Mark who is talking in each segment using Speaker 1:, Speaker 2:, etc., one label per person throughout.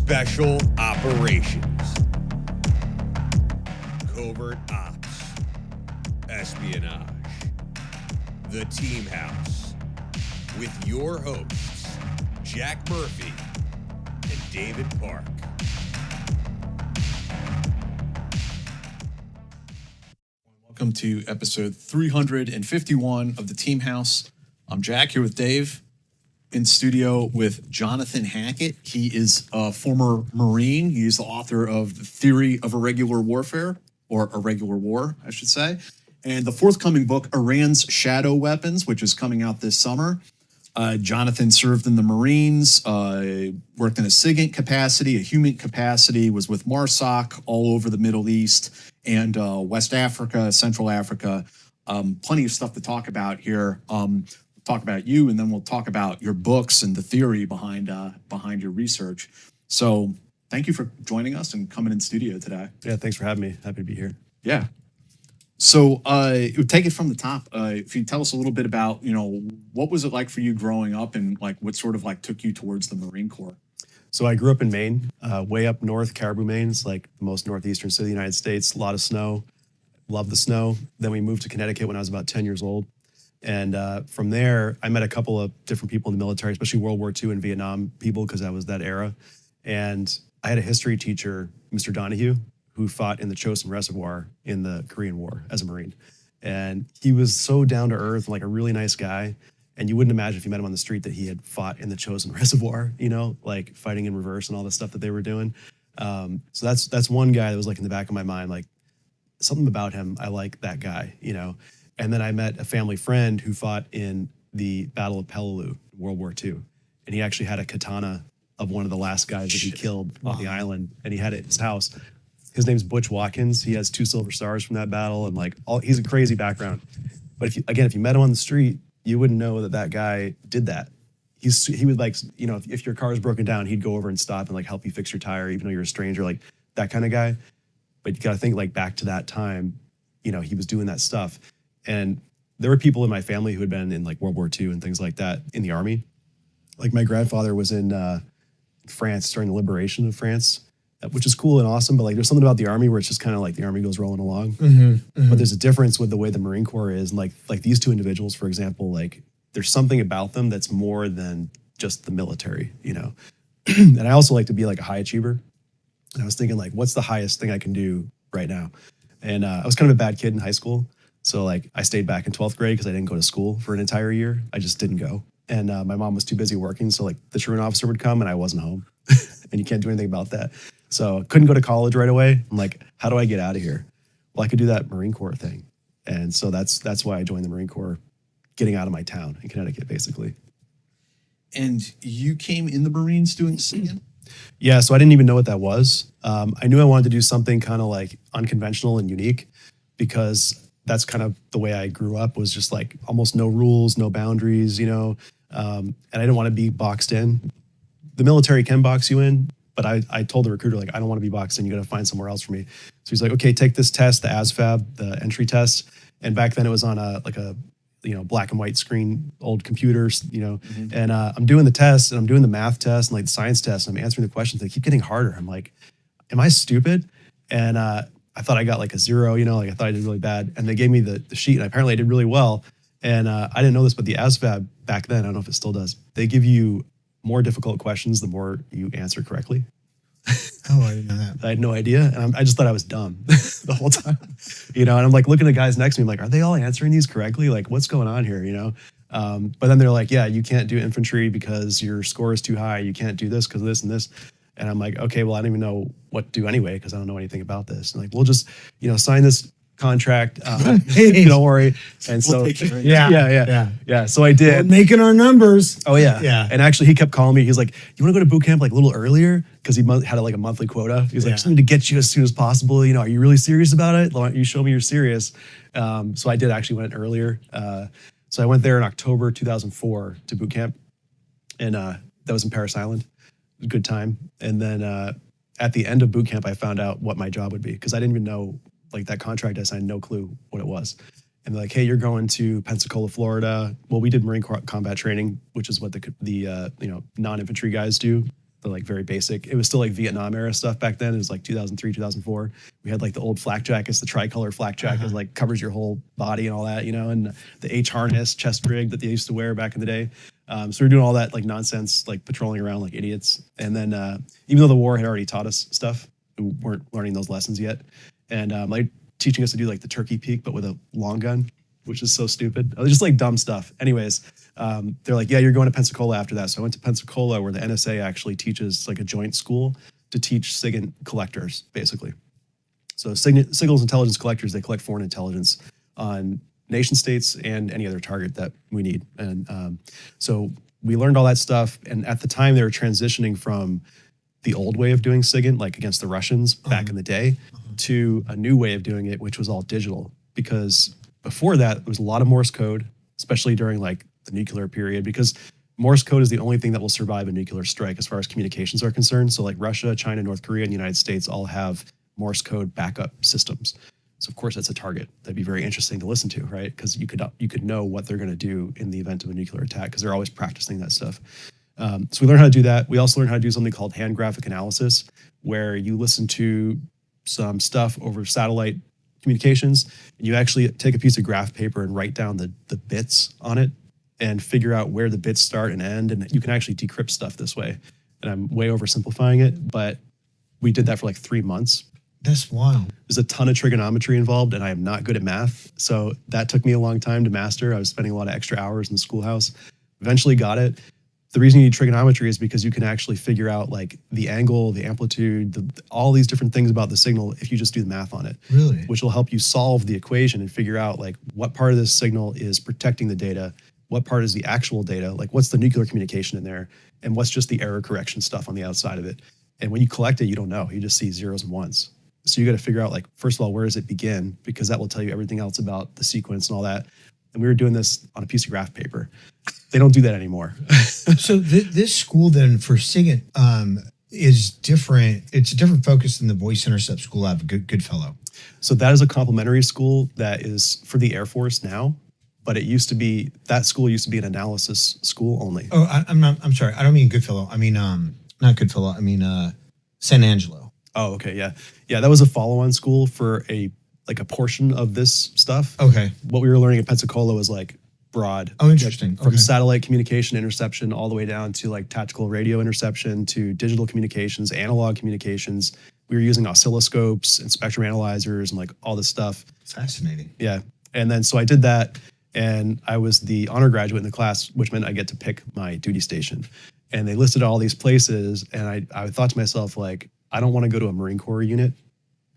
Speaker 1: Special Operations, Covert Ops, Espionage, The Team House, with your hosts, Jack Murphy and David Park.
Speaker 2: Welcome to episode 351 of The Team House. I'm Jack here with Dave. In studio with Jonathan Hackett. He is a former Marine. He is the author of The Theory of Irregular Warfare, or Irregular War, I should say, and the forthcoming book, Iran's Shadow Weapons, which is coming out this summer. Jonathan served in the Marines, worked in a SIGINT capacity, a human capacity, was with MARSOC all over the Middle East and West Africa, Central Africa. Plenty of stuff to talk about here. Talk about you, and then we'll talk about your books and the theory behind your research. So thank you for joining us and coming in studio today.
Speaker 3: Yeah, thanks for having me. Happy to be here.
Speaker 2: Yeah. So take it from the top. If you tell us a little bit about, what was it like for you growing up, and like what sort of like took you towards the Marine Corps?
Speaker 3: So I grew up in Maine, way up north. Caribou, Maine's like the most northeastern city of the United States. A lot of snow. Love the snow. Then we moved to Connecticut when I was about 10 years old. And from there, I met a couple of different people in the military, especially World War II and Vietnam people, because that was that era. And I had a history teacher, Mr. Donahue, who fought in the Chosin Reservoir in the Korean War as a Marine. And he was so down to earth, like a really nice guy. And you wouldn't imagine if you met him on the street that he had fought in the Chosin Reservoir, like fighting in reverse and all the stuff that they were doing. So that's one guy that was like in the back of my mind, like something about him, I like that guy, And then I met a family friend who fought in the Battle of Peleliu, World War II. And he actually had a katana of one of the last guys that he killed on the island, and he had it at his house. His name's Butch Watkins. He has 2 silver stars from that battle, and he's a crazy background. But if you met him on the street, you wouldn't know that guy did that. He would if your car is broken down, he'd go over and stop and help you fix your tire, even though you're a stranger, like that kind of guy. But you got to think back to that time, he was doing that stuff. And there were people in my family who had been in World War II and things like that in the army. Like my grandfather was in France during the liberation of France, which is cool and awesome. But there's something about the army where it's just kind of the army goes rolling along. But there's a difference with the way the Marine Corps is. And like these 2 individuals, for example, there's something about them that's more than just the military, And I also like to be like a high achiever. And I was thinking what's the highest thing I can do right now? And I was kind of a bad kid in high school. So I stayed back in 12th grade because I didn't go to school for an entire year. I just didn't go. And my mom was too busy working. So the truant officer would come and I wasn't home. And you can't do anything about that. So I couldn't go to college right away. I'm like, how do I get out of here? Well, I could do that Marine Corps thing. And so that's why I joined the Marine Corps, getting out of my town in Connecticut, basically.
Speaker 2: And you came in the Marines doing SIGINT?
Speaker 3: Yeah, so I didn't even know what that was. I knew I wanted to do something kind of unconventional and unique, because that's kind of the way I grew up, was just almost no rules, no boundaries, and I didn't want to be boxed in. The military can box you in, but I told the recruiter, I don't want to be boxed in. You got to find somewhere else for me. So he's like, okay, take this test, the ASVAB, the entry test. And back then it was on a black and white screen, old computers, and I'm doing the test, and I'm doing the math test and the science test, and I'm answering the questions. They keep getting harder. I'm like, am I stupid? And I thought I got a 0, I thought I did really bad. And they gave me the sheet, and apparently I did really well. And I didn't know this, but the ASVAB back then, I don't know if it still does, they give you more difficult questions the more you answer correctly.
Speaker 4: Oh, I didn't know that.
Speaker 3: I had no idea. And I just thought I was dumb the whole time, and I'm looking at the guys next to me, I'm are they all answering these correctly? What's going on here, But then they're like, yeah, you can't do infantry because your score is too high. You can't do this because of this and this. And I'm like, okay, well, I don't even know what to do anyway, because I don't know anything about this. And we'll just, sign this contract. Don't worry. And so, yeah. So I did.
Speaker 4: We're making our numbers.
Speaker 3: Oh yeah.
Speaker 4: Yeah.
Speaker 3: And actually, he kept calling me. He's like, "You want to go to boot camp a little earlier?" Because he had a monthly quota. He's like, "Just need to get you as soon as possible. Are you really serious about it? Why don't you show me you're serious?" So I did actually went earlier. So I went there in October 2004 to boot camp, and that was in Paris Island. A good time. And then at the end of boot camp, I found out what my job would be, because I didn't even know that contract. I signed no clue what it was. And they're like, hey, you're going to Pensacola, Florida. Well, we did Marine Corps combat training, which is what the non-infantry guys do. but like very basic. It was still like Vietnam era stuff back then. It was like 2003, 2004. We had like the old flak jackets, the tricolor flak jackets, like covers your whole body and all that, and the H harness, chest rig that they used to wear back in the day. So we were doing all that like nonsense, like patrolling around like idiots. And then even though the war had already taught us stuff, we weren't learning those lessons yet. And like teaching us to do like the turkey peek, but with a long gun, which is so stupid. It was just like dumb stuff. Anyways, they're like, yeah, you're going to Pensacola after that. So I went to Pensacola where the NSA actually teaches like a joint school to teach SIGINT collectors, basically. So signals intelligence collectors, they collect foreign intelligence on nation states and any other target that we need. And so we learned all that stuff. And at the time they were transitioning from the old way of doing SIGINT, like against the Russians back in the day, to a new way of doing it, which was all digital. Because before that, there was a lot of Morse code, especially during like the nuclear period, because Morse code is the only thing that will survive a nuclear strike as far as communications are concerned. So like Russia, China, North Korea, and the United States all have Morse code backup systems. So of course that's a target that'd be very interesting to listen to, right? Because you could know what they're going to do in the event of a nuclear attack, because they're always practicing that stuff. So we learned how to do that. We also learned how to do something called hand graphic analysis, where you listen to some stuff over satellite communications, and you actually take a piece of graph paper and write down the bits on it and figure out where the bits start and end. And you can actually decrypt stuff this way. And I'm way oversimplifying it, but we did that for like 3 months.
Speaker 4: That's wild.
Speaker 3: There's a ton of trigonometry involved, and I am not good at math. So that took me a long time to master. I was spending a lot of extra hours in the schoolhouse. Eventually got it. The reason you need trigonometry is because you can actually figure out like the angle, the amplitude, all these different things about the signal if you just do the math on it.
Speaker 4: Really?
Speaker 3: Which will help you solve the equation and figure out like what part of this signal is protecting the data, what part is the actual data, like what's the nuclear communication in there, and what's just the error correction stuff on the outside of it. And when you collect it, you don't know. You just see zeros and ones. So you got to figure out like, first of all, where does it begin? Because that will tell you everything else about the sequence and all that. And we were doing this on a piece of graph paper. They don't do that anymore.
Speaker 4: So this school then for SIGINT is different. It's a different focus than the Voice Intercept School out of Goodfellow.
Speaker 3: So that is a complementary school that is for the Air Force now, but it used to be, that school used to be an analysis school only.
Speaker 4: Oh, I'm sorry. I don't mean Goodfellow. I mean, not Goodfellow. I mean, San Angelo.
Speaker 3: Oh, okay. Yeah. Yeah. That was a follow-on school for a portion of this stuff.
Speaker 4: Okay.
Speaker 3: What we were learning at Pensacola was like broad.
Speaker 4: Oh, interesting.
Speaker 3: Like, from satellite communication interception all the way down to like tactical radio interception to digital communications, analog communications. We were using oscilloscopes and spectrum analyzers and like all this stuff.
Speaker 4: Fascinating.
Speaker 3: Yeah. And then so I did that, and I was the honor graduate in the class, which meant I get to pick my duty station. And they listed all these places, and I thought to myself, like, I don't want to go to a Marine Corps unit,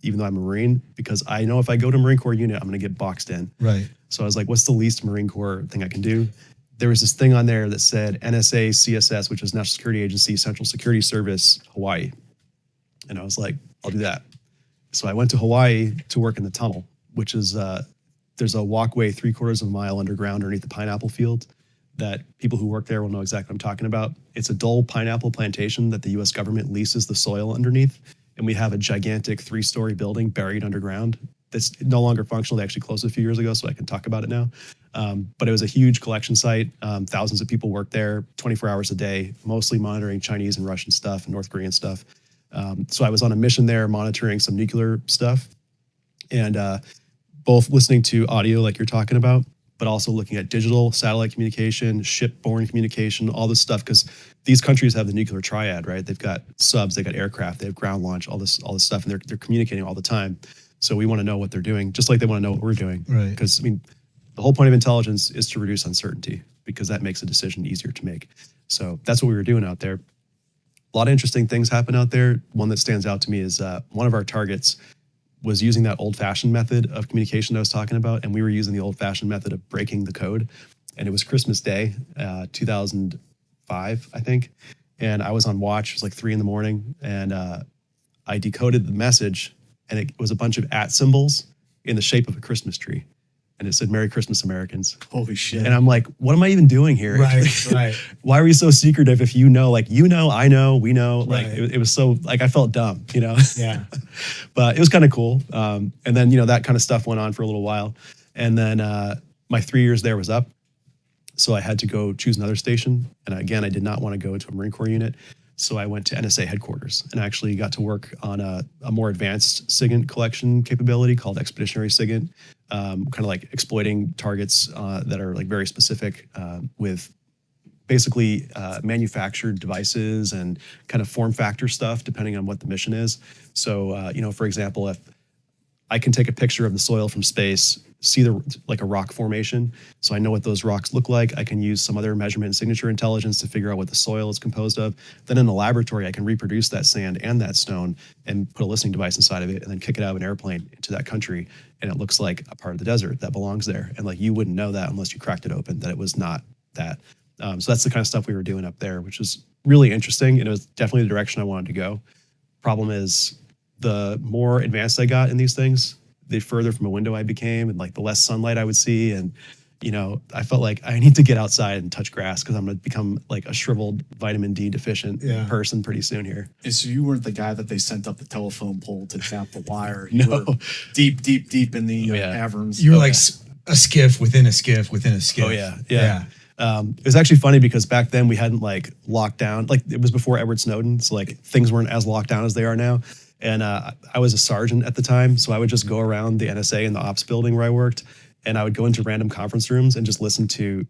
Speaker 3: even though I'm a Marine, because I know if I go to a Marine Corps unit, I'm going to get boxed in.
Speaker 4: Right.
Speaker 3: So I was like, what's the least Marine Corps thing I can do? There was this thing on there that said NSA CSS, which is National Security Agency, Central Security Service, Hawaii. And I was like, I'll do that. So I went to Hawaii to work in the tunnel, which is, there's a walkway 3/4 of a mile underground underneath the pineapple field that people who work there will know exactly what I'm talking about. It's a dull pineapple plantation that the US government leases the soil underneath. And we have a gigantic 3-story building buried underground that's no longer functional. They actually closed it a few years ago, so I can talk about it now. But it was a huge collection site. Thousands of people worked there 24 hours a day, mostly monitoring Chinese and Russian stuff and North Korean stuff. So I was on a mission there monitoring some nuclear stuff, and both listening to audio like you're talking about, but also looking at digital satellite communication, shipborne communication, all this stuff, because these countries have the nuclear triad, right? They've got subs, they've got aircraft, they have ground launch, all this stuff, and they're communicating all the time. So we want to know what they're doing, just like they want to know what we're doing.
Speaker 4: Right.
Speaker 3: Because I mean, the whole point of intelligence is to reduce uncertainty, because that makes a decision easier to make. So that's what we were doing out there. A lot of interesting things happen out there. One that stands out to me is one of our targets was using that old-fashioned method of communication that I was talking about, and we were using the old-fashioned method of breaking the code. And it was Christmas Day, 2005, I think. And I was on watch. It was like 3 a.m, and I decoded the message, and it was a bunch of @ symbols in the shape of a Christmas tree. And it said, "Merry Christmas, Americans."
Speaker 2: Holy shit.
Speaker 3: And I'm like, what am I even doing here?
Speaker 4: Right.
Speaker 3: Why are we so secretive if you know, like, you know, I know, we know, like,
Speaker 4: Right.
Speaker 3: it was so, like, I felt dumb, you know?
Speaker 4: Yeah.
Speaker 3: But it was kind of cool. And then, that kind of stuff went on for a little while. And then my 3 years there was up. So I had to go choose another station. And again, I did not want to go into a Marine Corps unit. So I went to NSA headquarters and actually got to work on a more advanced SIGINT collection capability called expeditionary SIGINT, kind of like exploiting targets that are like very specific with basically manufactured devices and kind of form factor stuff depending on what the mission is. So, for example, if I can take a picture of the soil from space, see like a rock formation, so I know what those rocks look like. I can use some other measurement and signature intelligence to figure out what the soil is composed of. Then in the laboratory, I can reproduce that sand and that stone and put a listening device inside of it and then kick it out of an airplane into that country. And it looks like a part of the desert that belongs there. And like you wouldn't know that unless you cracked it open, that it was not that. So that's the kind of stuff we were doing up there, which was really interesting. And it was definitely the direction I wanted to go. Problem is, the more advanced I got in these things, the further from a window I became and like the less sunlight I would see. And, I felt like I need to get outside and touch grass because I'm going to become like a shriveled vitamin D deficient person pretty soon here.
Speaker 2: And so you weren't the guy that they sent up the telephone pole to tap the wire.
Speaker 3: No.
Speaker 2: You were deep, deep, deep in the caverns.
Speaker 4: You were like a skiff within a skiff within a skiff.
Speaker 3: Oh, yeah. It was actually funny because back then we hadn't like locked down, like it was before Edward Snowden. So like things weren't as locked down as they are now. And I was a sergeant at the time. So I would just go around the NSA in the ops building where I worked. And I would go into random conference rooms and just listen to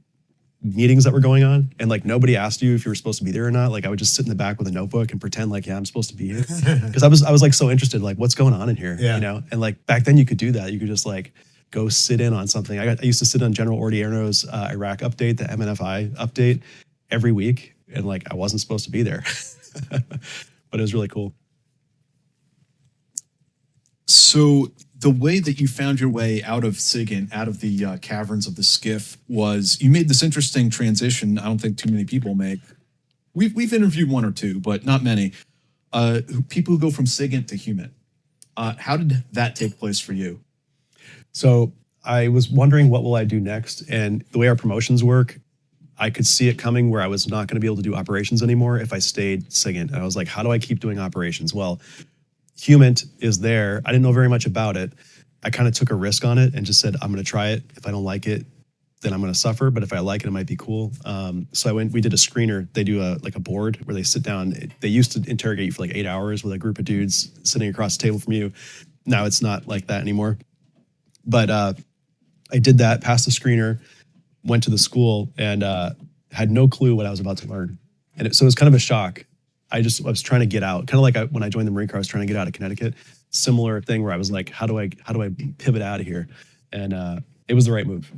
Speaker 3: meetings that were going on. And like nobody asked you if you were supposed to be there or not. Like I would just sit in the back with a notebook and pretend like, yeah, I'm supposed to be here. Because I was like so interested, like what's going on in here, And like back then you could do that. You could just like go sit in on something. I used to sit on General Ordierno's Iraq update, the MNFI update every week. And like, I wasn't supposed to be there, but it was really cool.
Speaker 2: So the way that you found your way out of SIGINT, out of the caverns of the skiff, was you made this interesting transition. I don't think too many people make. We've interviewed one or two, but not many. People who go from SIGINT to human. How did that take place for you?
Speaker 3: So I was wondering, what will I do next? And the way our promotions work, I could see it coming where I was not going to be able to do operations anymore if I stayed SIGINT. And I was like, how do I keep doing operations? Well, Human is there. I didn't know very much about it. I kind of took a risk on it and just said, I'm going to try it. If I don't like it, then I'm going to suffer. But if I like it, it might be cool. So we did a screener. They do a board where they sit down. They used to interrogate you for like 8 hours with a group of dudes sitting across the table from you. Now it's not like that anymore. But I did that, passed the screener, went to the school, and had no clue what I was about to learn. And so it was kind of a shock. I was trying to get out, kind of like when I joined the Marine Corps, I was trying to get out of Connecticut. Similar thing where I was like, how do I pivot out of here? And it was the right move.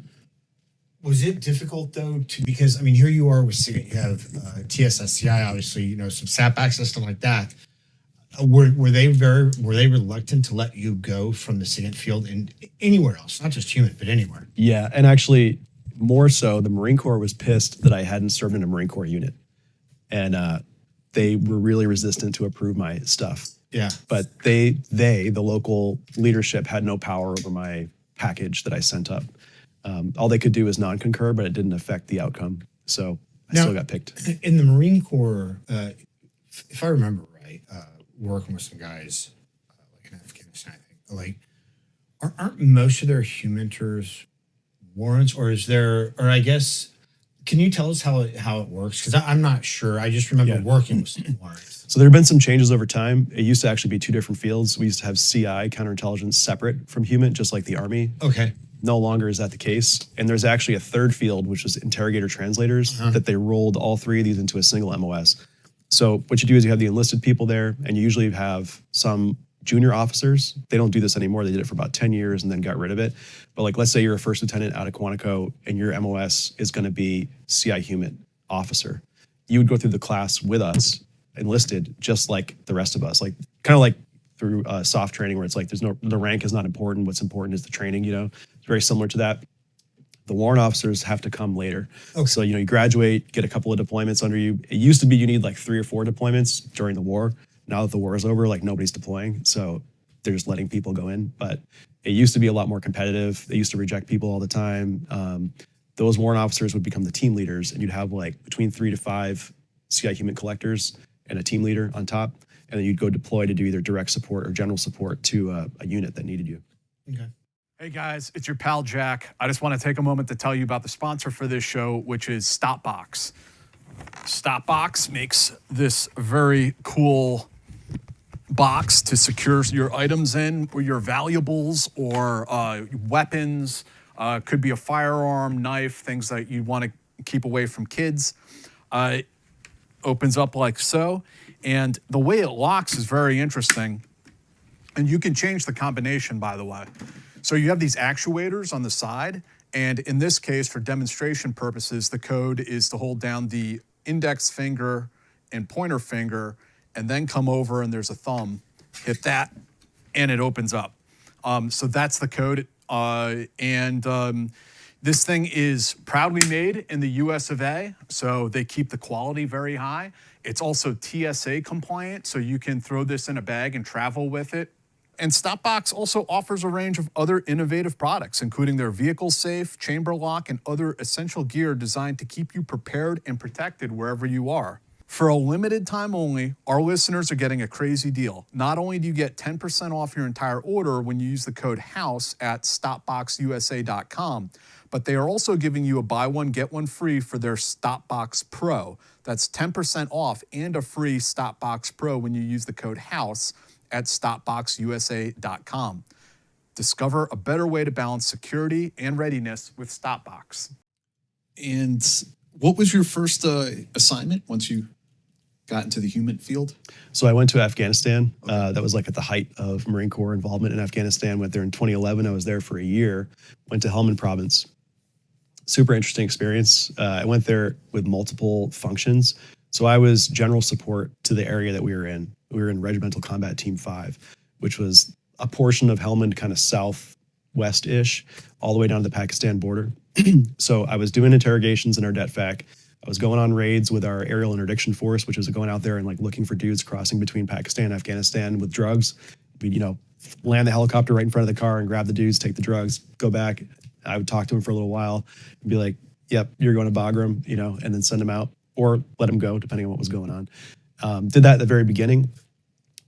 Speaker 4: Was it difficult though because I mean, here you are with SIGINT, you have TSSCI, obviously, some SAP system like that. Were they reluctant to let you go from the SIGINT field and anywhere else, not just human, but anywhere?
Speaker 3: Yeah, and actually more so, the Marine Corps was pissed that I hadn't served in a Marine Corps unit. And they were really resistant to approve my stuff.
Speaker 4: Yeah.
Speaker 3: But the local leadership had no power over my package that I sent up. All they could do was non-concur, but it didn't affect the outcome. So I still got picked.
Speaker 4: In the Marine Corps, if I remember right, working with some guys like in Afghanistan, I think, like, aren't most of their humanitors warrants, or is there, or I guess, can you tell us how it works? Because I'm not sure. I just remember working with some warrants.
Speaker 3: So there have been some changes over time. It used to actually be two different fields. We used to have CI, counterintelligence, separate from human, just like the Army.
Speaker 4: Okay.
Speaker 3: No longer is that the case. And there's actually a third field, which is interrogator translators, that they rolled all three of these into a single MOS. So what you do is you have the enlisted people there, and you usually have some junior officers. They don't do this anymore. They did it for about 10 years and then got rid of it. But like, let's say you're a first lieutenant out of Quantico and your MOS is going to be CI human officer. You would go through the class with us, enlisted, just like the rest of us, like kind of like through soft training where it's like the rank is not important. What's important is the training, It's very similar to that. The warrant officers have to come later. Okay. So, you graduate, get a couple of deployments under you. It used to be you need like 3 or 4 deployments during the war. Now that the war is over, like nobody's deploying. So they're just letting people go in. But it used to be a lot more competitive. They used to reject people all the time. Those warrant officers would become the team leaders, and you'd have like between 3 to 5 CI human collectors and a team leader on top. And then you'd go deploy to do either direct support or general support to a unit that needed you.
Speaker 4: Okay.
Speaker 5: Hey guys, it's your pal Jack. I just want to take a moment to tell you about the sponsor for this show, which is StopBox. StopBox makes this very cool box to secure your items in, or your valuables or weapons. Could be a firearm, knife, things that you want to keep away from kids. It opens up like so. And the way it locks is very interesting. And you can change the combination, by the way. So you have these actuators on the side. And in this case, for demonstration purposes, the code is to hold down the index finger and pointer finger, and then come over and there's a thumb, hit that, and it opens up. So that's the code. This thing is proudly made in the US of A, so they keep the quality very high. It's also TSA compliant, so you can throw this in a bag and travel with it. And StopBox also offers a range of other innovative products, including their vehicle safe, chamber lock, and other essential gear designed to keep you prepared and protected wherever you are. For a limited time only, our listeners are getting a crazy deal. Not only do you get 10% off your entire order when you use the code HOUSE at StopBoxUSA.com, but they are also giving you a buy one, get one free for their StopBox Pro. That's 10% off and a free StopBox Pro when you use the code HOUSE at StopBoxUSA.com. Discover a better way to balance security and readiness with StopBox.
Speaker 2: And what was your first assignment once you got into the human field?
Speaker 3: So I went to Afghanistan. That was like at the height of Marine Corps involvement in Afghanistan. Went there in 2011. I was there for a year. Went to Helmand Province. Super interesting experience. I went there with multiple functions. So I was general support to the area that we were in. We were in Regimental Combat Team 5, which was a portion of Helmand, kind of southwest-ish, all the way down to the Pakistan border. So I was doing interrogations in our DETFAC. I was going on raids with our aerial interdiction force, which was going out there and like looking for dudes crossing between Pakistan and Afghanistan with drugs. We'd, land the helicopter right in front of the car and grab the dudes, take the drugs, go back. I would talk to them for a little while and be like, yep, you're going to Bagram, and then send them out or let them go, depending on what was going on. Did that at the very beginning.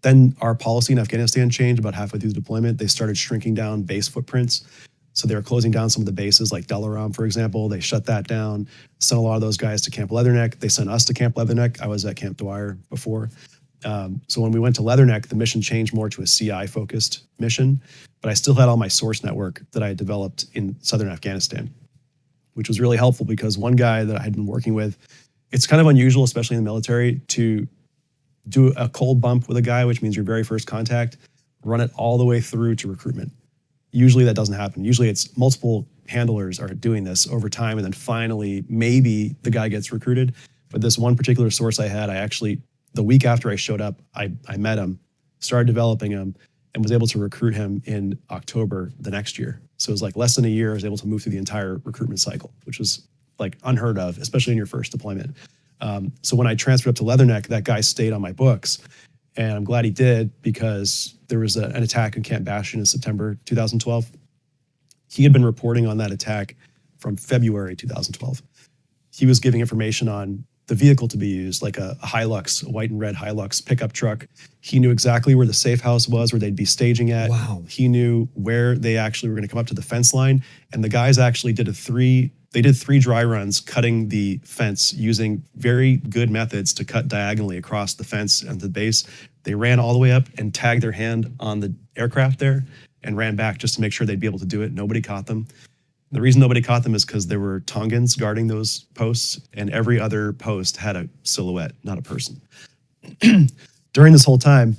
Speaker 3: Then our policy in Afghanistan changed about halfway through the deployment. They started shrinking down base footprints. So they were closing down some of the bases like Dalaram, for example. They shut that down, sent a lot of those guys to Camp Leatherneck. They sent us to Camp Leatherneck. I was at Camp Dwyer before. So when we went to Leatherneck, the mission changed more to a CI-focused mission, but I still had all my source network that I had developed in southern Afghanistan, which was really helpful because one guy that I had been working with, it's kind of unusual, especially in the military, to do a cold bump with a guy, which means your very first contact, run it all the way through to recruitment. Usually that doesn't happen. Usually it's multiple handlers are doing this over time, and then finally, maybe the guy gets recruited. But this one particular source I had, I actually, the week after I showed up, I met him, started developing him, and was able to recruit him in October the next year. So it was like less than a year, I was able to move through the entire recruitment cycle, which was like unheard of, especially in your first deployment. So when I transferred up to Leatherneck, that guy stayed on my books. And I'm glad he did because there was an attack in Camp Bastion in September 2012. He had been reporting on that attack from February 2012. He was giving information on the vehicle to be used, like a Hilux, a white and red Hilux pickup truck. He knew exactly where the safe house was, where they'd be staging at.
Speaker 4: Wow.
Speaker 3: He knew where they actually were going to come up to the fence line. And the guys actually did three dry runs cutting the fence using very good methods to cut diagonally across the fence and the base. They ran all the way up and tagged their hand on the aircraft there and ran back just to make sure they'd be able to do it. Nobody caught them. The reason nobody caught them is because there were Tongans guarding those posts, and every other post had a silhouette, not a person. During this whole time,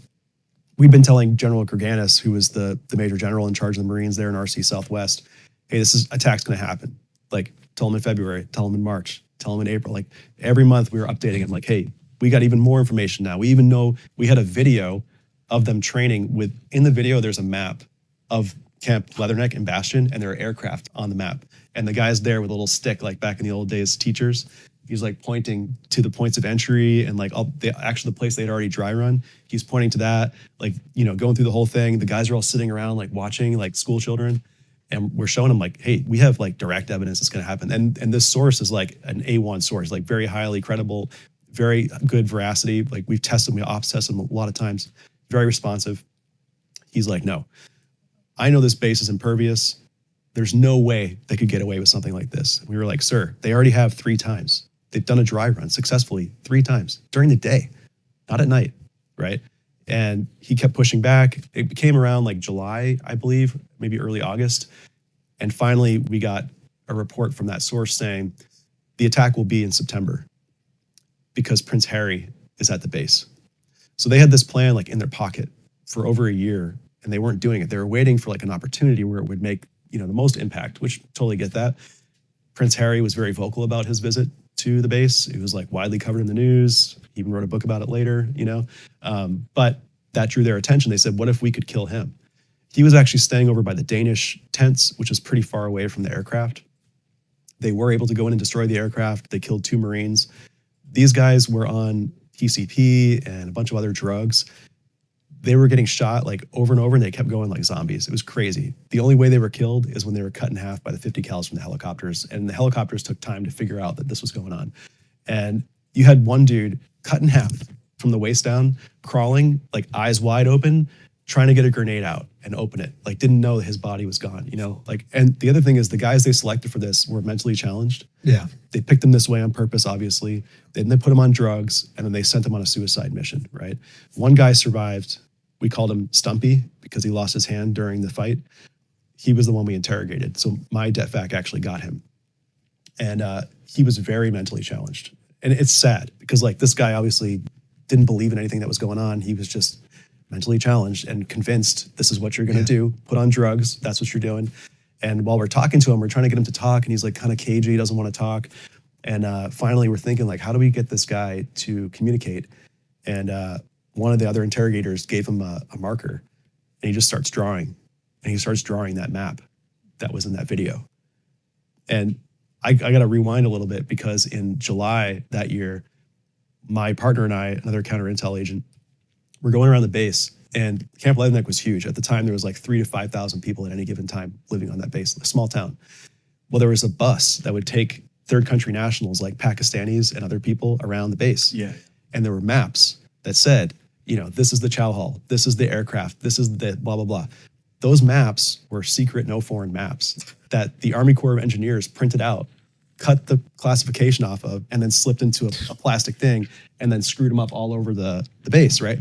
Speaker 3: we'd been telling General Kurganis, who was the major general in charge of the Marines there in RC Southwest, hey, attack's going to happen. Like, tell them in February, tell them in March, tell them in April. Like, every month we were updating them, like, hey, we got even more information now. We even know we had a video of them training with, in the video, there's a map of Camp Leatherneck and Bastion, and there are aircraft on the map. And the guy's there with a little stick, like back in the old days, teachers. He's like pointing to the points of entry and like actually the place they'd already dry run. He's pointing to that, like, going through the whole thing. The guys are all sitting around, like watching, like school children. And we're showing them like, hey, we have like direct evidence it's going to happen. And this source is like an A1 source, like very highly credible, very good veracity. Like we've tested, we ops tested them a lot of times, very responsive. He's like, no, I know this base is impervious. There's no way they could get away with something like this. And we were like, sir, they already have 3 times. They've done a dry run successfully 3 times during the day, not at night, right? And he kept pushing back. It came around like July, I believe, maybe early August. And finally, we got a report from that source saying the attack will be in September because Prince Harry is at the base. So they had this plan like in their pocket for over a year, and they weren't doing it. They were waiting for like an opportunity where it would make, the most impact, which totally get that. Prince Harry was very vocal about his visit to the base. It was like widely covered in the news. He even wrote a book about it later, but that drew their attention. They said, what if we could kill him? He was actually staying over by the Danish tents, which is pretty far away from the aircraft. They were able to go in and destroy the aircraft. They killed 2 Marines. These guys were on PCP and a bunch of other drugs. They were getting shot like over and over, and they kept going like zombies. It was crazy. The only way they were killed is when they were cut in half by the 50 cals from the helicopters, and the helicopters took time to figure out that this was going on. And you had one dude cut in half from the waist down, crawling, like eyes wide open, trying to get a grenade out and open it. Like didn't know his body was gone, and the other thing is the guys they selected for this were mentally challenged.
Speaker 4: Yeah.
Speaker 3: They picked them this way on purpose, obviously. Then they put them on drugs, and then they sent them on a suicide mission, right? One guy survived. We called him Stumpy because he lost his hand during the fight. He was the one we interrogated. So my DETVAC actually got him. And he was very mentally challenged. And it's sad because like this guy obviously didn't believe in anything that was going on. He was just mentally challenged and convinced this is what you're going to do. Put on drugs. That's what you're doing. And while we're talking to him, we're trying to get him to talk, and he's like kind of cagey. He doesn't want to talk. And finally, we're thinking like, how do we get this guy to communicate? And one of the other interrogators gave him a marker, and he just starts drawing. And he starts drawing that map that was in that video. And I got to rewind a little bit because in July that year, my partner and I, another counter intel agent, we're going around the base, and Camp Leatherneck was huge. At the time, there was like 3,000 to 5,000 people at any given time living on that base, a small town. Well, there was a bus that would take third country nationals like Pakistanis and other people around the base.
Speaker 2: Yeah.
Speaker 3: And there were maps that said, this is the chow hall, this is the aircraft, this is the blah, blah, blah. Those maps were secret, no foreign maps that the Army Corps of Engineers printed out, cut the classification off of, and then slipped into a plastic thing and then screwed them up all over the base, right?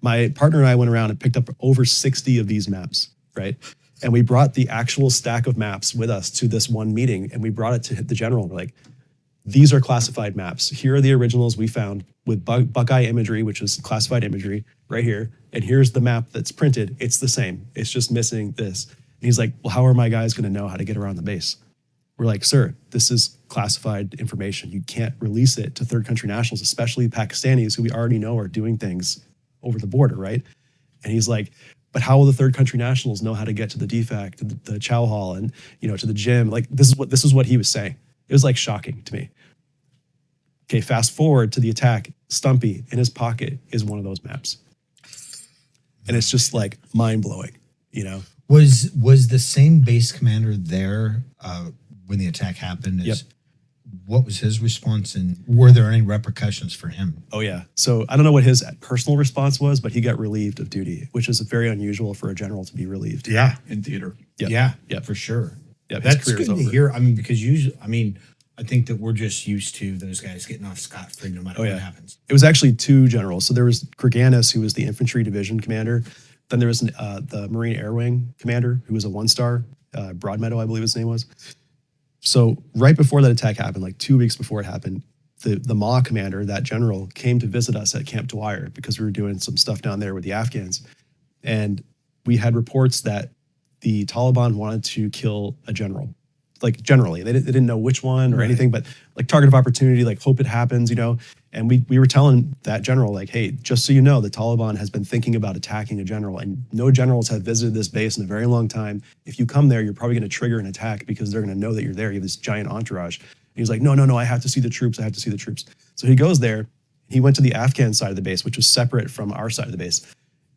Speaker 3: My partner and I went around and picked up over 60 of these maps, right? And we brought the actual stack of maps with us to this one meeting, and we brought it to the general. We're like, these are classified maps. Here are the originals we found with Buckeye imagery, which is classified imagery right here. And here's the map that's printed. It's the same. It's just missing this. And he's like, well, how are my guys going to know how to get around the base? We're like, sir, this is classified information. You can't release it to third country nationals, especially Pakistanis who we already know are doing things over the border, right? And he's like, but how will the third country nationals know how to get to the DFAC, to the chow hall, and to the gym? Like this is what he was saying. It was like shocking to me. Okay, fast forward to the attack. Stumpy in his pocket is one of those maps, and it's just like mind blowing.
Speaker 4: Was the same base commander there when the attack happened?
Speaker 3: Yep.
Speaker 4: What was his response, and were there any repercussions for him?
Speaker 3: Oh yeah. So I don't know what his personal response was, but he got relieved of duty, which is very unusual for a general to be relieved.
Speaker 4: Yeah,
Speaker 2: in theater.
Speaker 3: Yep.
Speaker 4: yeah,
Speaker 3: Yep.
Speaker 4: for sure.
Speaker 3: Yeah,
Speaker 4: That's good to hear. I mean, because usually, I think that we're just used to those guys getting off scot-free no matter what happens.
Speaker 3: It was actually 2 generals. So there was Greganis, who was the infantry division commander. Then there was the Marine Air Wing commander, who was a 1-star, Broadmeadow, I believe his name was. So right before that attack happened, like 2 weeks before it happened, the MA commander, that general, came to visit us at Camp Dwyer because we were doing some stuff down there with the Afghans. And we had reports that the Taliban wanted to kill a general. Like generally, they didn't know which one or anything, but like target of opportunity, like hope it happens, And we were telling that general, like, hey, just so you know, the Taliban has been thinking about attacking a general, and no generals have visited this base in a very long time. If you come there, you're probably going to trigger an attack because they're going to know that you're there. You have this giant entourage. And he's like, no, I have to see the troops. I have to see the troops. So he goes there. He went to the Afghan side of the base, which was separate from our side of the base.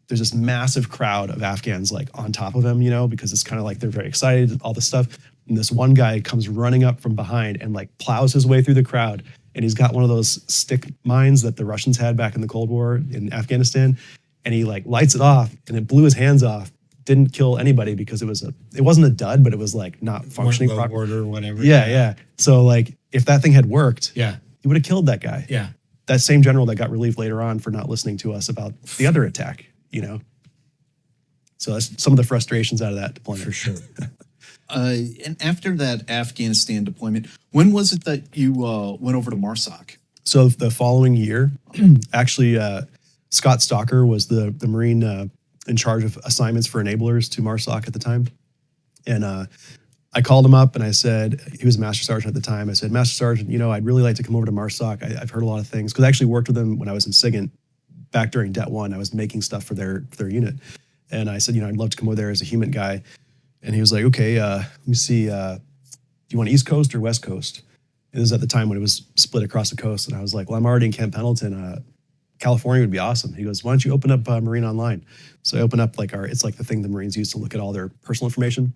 Speaker 3: There's this massive crowd of Afghans like on top of him, because it's kind of like they're very excited, all this stuff. And this one guy comes running up from behind and like plows his way through the crowd. And he's got one of those stick mines that the Russians had back in the Cold War in Afghanistan. And he like lights it off, and it blew his hands off. Didn't kill anybody because it wasn't a dud, but it was like not functioning properly.
Speaker 4: Order or whatever.
Speaker 3: Yeah. So like if that thing had worked, he would have killed that guy.
Speaker 4: Yeah.
Speaker 3: That same general that got relieved later on for not listening to us about the other attack, So that's some of the frustrations out of that deployment.
Speaker 4: For sure.
Speaker 2: And after that Afghanistan deployment, when was it that you went over to MARSOC?
Speaker 3: So the following year, actually, Scott Stalker was the Marine in charge of assignments for enablers to MARSOC at the time. And I called him up and I said, he was a Master Sergeant at the time. I said, Master Sergeant, I'd really like to come over to MARSOC. I've heard a lot of things. Because I actually worked with him when I was in SIGINT back during Det 1. I was making stuff for their unit. And I said, I'd love to come over there as a human guy. And he was like, okay, let me see. Do you want East Coast or West Coast? It was at the time when it was split across the coast. And I was like, well, I'm already in Camp Pendleton. California would be awesome. He goes, why don't you open up Marine Online? So I open up it's like the thing the Marines use to look at all their personal information.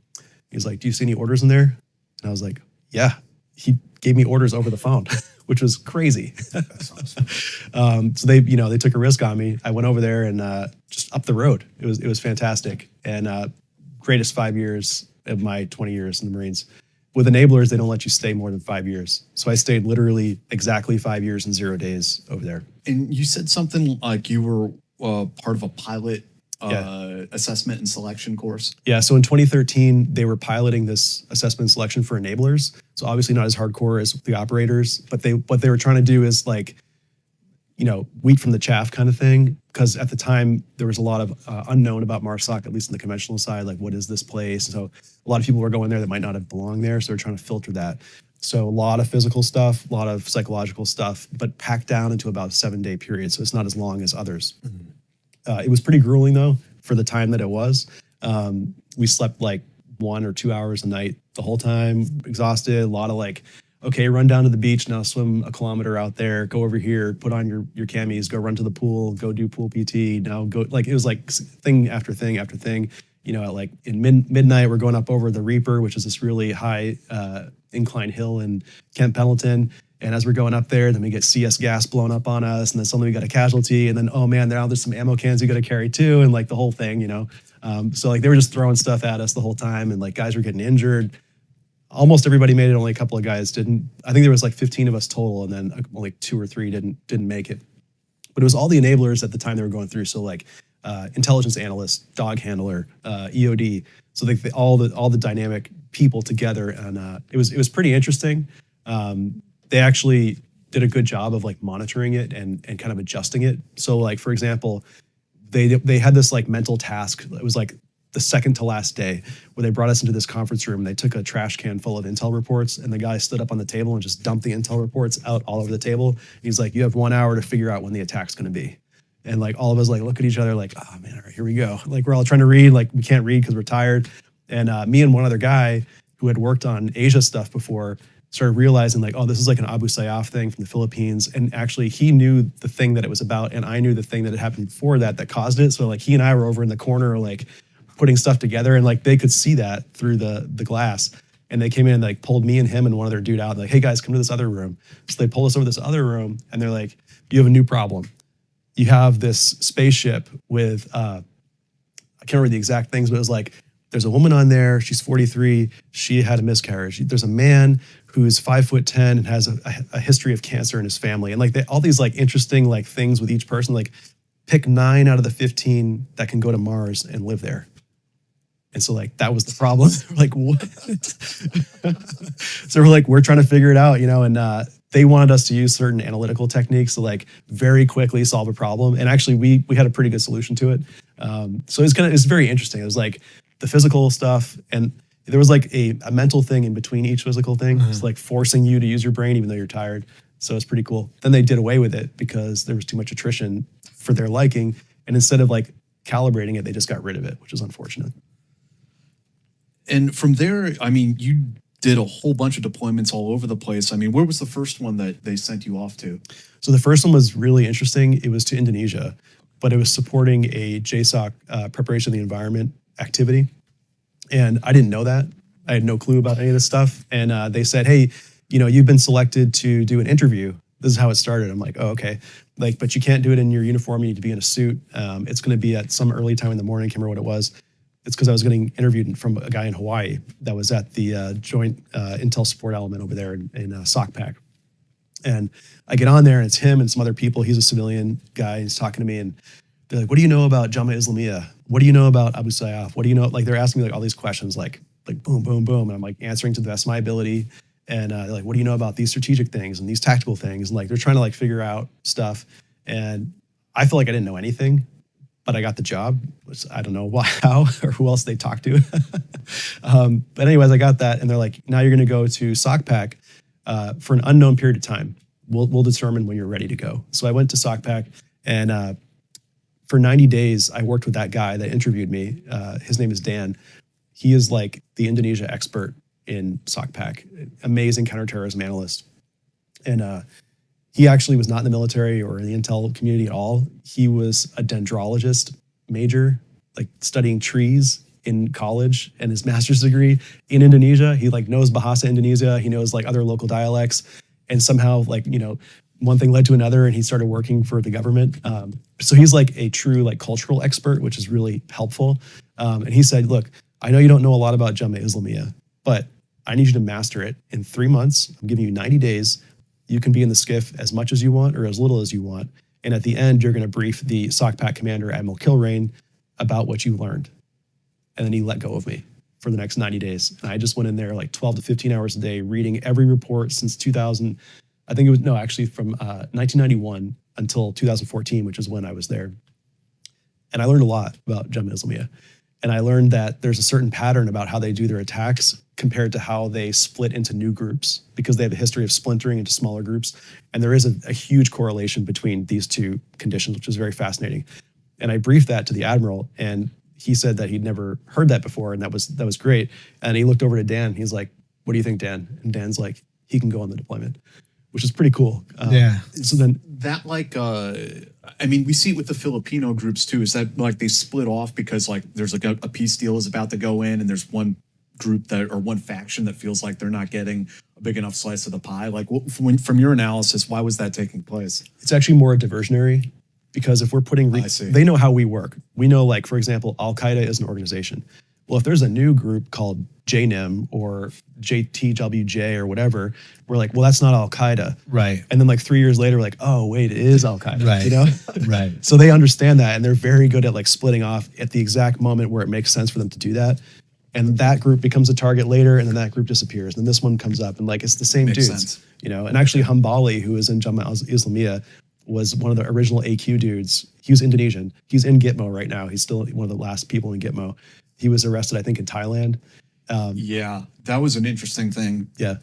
Speaker 3: He's like, do you see any orders in there? And I was like, yeah. He gave me orders over the phone, which was crazy.
Speaker 4: That's awesome.
Speaker 3: So they took a risk on me. I went over there and just up the road. It was fantastic. And greatest 5 years of my 20 years in the Marines. With enablers, they don't let you stay more than 5 years. So I stayed literally exactly 5 years and 0 days over there.
Speaker 2: And you said something like you were part of a pilot assessment and selection course.
Speaker 3: Yeah, so in 2013, they were piloting this assessment and selection for enablers. So obviously not as hardcore as the operators, but what they were trying to do is wheat from the chaff kind of thing. Because at the time, there was a lot of unknown about MARSOC, at least in the conventional side, like what is this place? And so a lot of people were going there that might not have belonged there. So they're trying to filter that. So a lot of physical stuff, a lot of psychological stuff, but packed down into about a 7-day period. So it's not as long as others. Mm-hmm. It was pretty grueling though, for the time that it was. We slept like 1 or 2 hours a night the whole time, exhausted, a lot of okay, run down to the beach, now swim a kilometer out there, go over here, put on your camis, go run to the pool, go do pool PT, now go, it was like thing after thing after thing. At in midnight, we're going up over the Reaper, which is this really high incline hill in Camp Pendleton. And as we're going up there, then we get CS gas blown up on us, and then suddenly we got a casualty, and then, oh man, now there's some ammo cans you got to carry too, and the whole thing, So they were just throwing stuff at us the whole time, and guys were getting injured. Almost everybody made it. Only a couple of guys didn't. I think there was 15 of us total, and then only 2 or 3 didn't make it. But it was all the enablers at the time they were going through. So intelligence analyst, dog handler, EOD. So all the dynamic people together, and it was pretty interesting. They actually did a good job of monitoring it and kind of adjusting it. So for example, they had this mental task. It was the second to last day where they brought us into this conference room. They took a trash can full of intel reports, and the guy stood up on the table and just dumped the intel reports out all over the table. And he's like, you have 1 hour to figure out when the attack's going to be. And all of us look at each other oh man, all right, here we go. We're all trying to read, we can't read because we're tired. And me and one other guy who had worked on Asia stuff before started realizing oh, this is an Abu Sayyaf thing from the Philippines. And actually he knew the thing that it was about, and I knew the thing that had happened before that caused it. So he and I were over in the corner putting stuff together, and they could see that through the glass. And they came in and pulled me and him and one other dude out, hey guys, come to this other room. So they pulled us over this other room, and they're like, you have a new problem. You have this spaceship with I can't remember the exact things, but it was there's a woman on there, she's 43, she had a miscarriage. There's a man who's 5'10" and has a history of cancer in his family. And all these interesting things with each person, pick 9 out of the 15 that can go to Mars and live there. And so that was the problem. What? So we're trying to figure it out, and they wanted us to use certain analytical techniques to very quickly solve a problem. And actually we had a pretty good solution to it. So it's very interesting. It was the physical stuff, and there was a mental thing in between each physical thing. Mm-hmm. It's forcing you to use your brain even though you're tired. So it's pretty cool. Then they did away with it because there was too much attrition for their liking. And instead of calibrating it, they just got rid of it, which is unfortunate.
Speaker 2: And from there, you did a whole bunch of deployments all over the place. Where was the first one that they sent you off to?
Speaker 3: So the first one was really interesting. It was to Indonesia, but it was supporting a JSOC preparation of the environment activity. And I didn't know that. I had no clue about any of this stuff. And they said, hey, you've been selected to do an interview. This is how it started. I'm like, oh, okay. But you can't do it in your uniform. You need to be in a suit. It's going to be at some early time in the morning. I can't remember what it was. It's because I was getting interviewed from a guy in Hawaii that was at the Joint Intel Support Element over there in SOCPAC. And I get on there and it's him and some other people. He's a civilian guy. He's talking to me and they're like, what do you know about Jamaat Islamiyah? What do you know about Abu Sayyaf? What do you know? Like they're asking me like all these questions, like boom, boom, boom. And I'm like answering to the best of my ability. And they're like, what do you know about these strategic things and these tactical things? And like, they're trying to like figure out stuff. And I feel like I didn't know anything, but I got the job, which I don't know why, how, or who else they talked to. But anyways, I got that. And they're like, now you're going to go to SOCPAC for an unknown period of time. We'll determine when you're ready to go. So I went to SOCPAC and for 90 days, I worked with that guy that interviewed me. His name is Dan. He is like the Indonesia expert in SOCPAC, amazing counterterrorism analyst. And he actually was not in the military or in the intel community at all. He was a dendrologist major, like studying trees in college, and his master's degree in Indonesia. He like knows Bahasa Indonesia. He knows like other local dialects. And somehow like, you know, one thing led to another and he started working for the government. So he's like a true like cultural expert, which is really helpful. And he said, look, I know you don't know a lot about Jamaat Islamiyah, but I need you to master it in 3 months. I'm giving you 90 days. You can be in the skiff as much as you want or as little as you want. And at the end, you're going to brief the SOCPAC commander, Admiral Kilrain, about what you learned. And then he let go of me for the next 90 days. And I just went in there like 12 to 15 hours a day, reading every report since 2000. I think it was, no, actually from 1991 until 2014, which is when I was there. And I learned a lot about Jamaat Islamiyah. And I learned that there's a certain pattern about how they do their attacks compared to how they split into new groups, because they have a history of splintering into smaller groups. And there is a huge correlation between these two conditions, which is very fascinating. And I briefed that to the Admiral, and he said that he'd never heard that before, and that was great. And he looked over to Dan, he's like, what do you think, Dan? And Dan's like, he can go on the deployment, which is pretty cool.
Speaker 4: Yeah.
Speaker 2: So then that like, I mean, we see it with the Filipino groups too. Is that like they split off because like there's like a peace deal is about to go in and there's one group that or one faction that feels like they're not getting a big enough slice of the pie? Like from your analysis, why was that taking place?
Speaker 3: It's actually more diversionary, because if we're putting, they know how we work. We know, like, for example, Al-Qaeda is an organization. Well, if there's a new group called JNIM or JTWJ or whatever, we're like, well, that's not Al-Qaeda.
Speaker 4: Right.
Speaker 3: And then like 3 years later, we're like, oh, wait, it is Al-Qaeda.
Speaker 4: Right.
Speaker 3: You know?
Speaker 4: Right.
Speaker 3: So they understand that, and they're very good at like splitting off at the exact moment where it makes sense for them to do that. And that group becomes a target later, and then that group disappears. And then this one comes up, and like, it's the same
Speaker 2: Makes
Speaker 3: dudes,
Speaker 2: sense.
Speaker 3: you know? And actually Hambali, who is in Jamaat Islamiyah, was one of the original AQ dudes. He was Indonesian. He's in Gitmo right now. He's still one of the last people in Gitmo. He was arrested, I think, in Thailand.
Speaker 2: Yeah, that was an interesting thing.
Speaker 3: Yeah.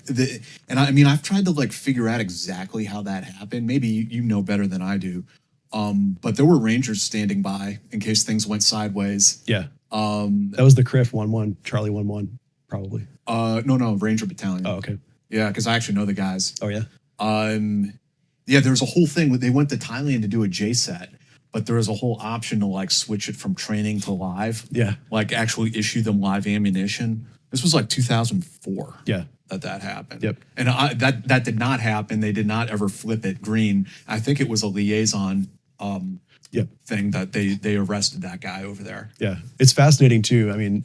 Speaker 2: And I mean, I've tried to like figure out exactly how that happened. Maybe you know better than I do. But there were Rangers standing by in case things went sideways.
Speaker 3: Yeah. That was the CRIF 1-1, Charlie 1-1, probably.
Speaker 2: No, Ranger Battalion.
Speaker 3: Oh, okay.
Speaker 2: Yeah, because I actually know the guys.
Speaker 3: Oh, yeah?
Speaker 2: Yeah, there was a whole thing. They went to Thailand to do a JSAT, but there was a whole option to like switch it from training to live.
Speaker 3: Yeah.
Speaker 2: Like actually issue them live ammunition. This was like 2004.
Speaker 3: Yeah.
Speaker 2: That happened.
Speaker 3: Yep.
Speaker 2: And that did not happen. They did not ever flip it green. I think it was a liaison thing that they arrested that guy over there.
Speaker 3: Yeah. It's fascinating too. I mean,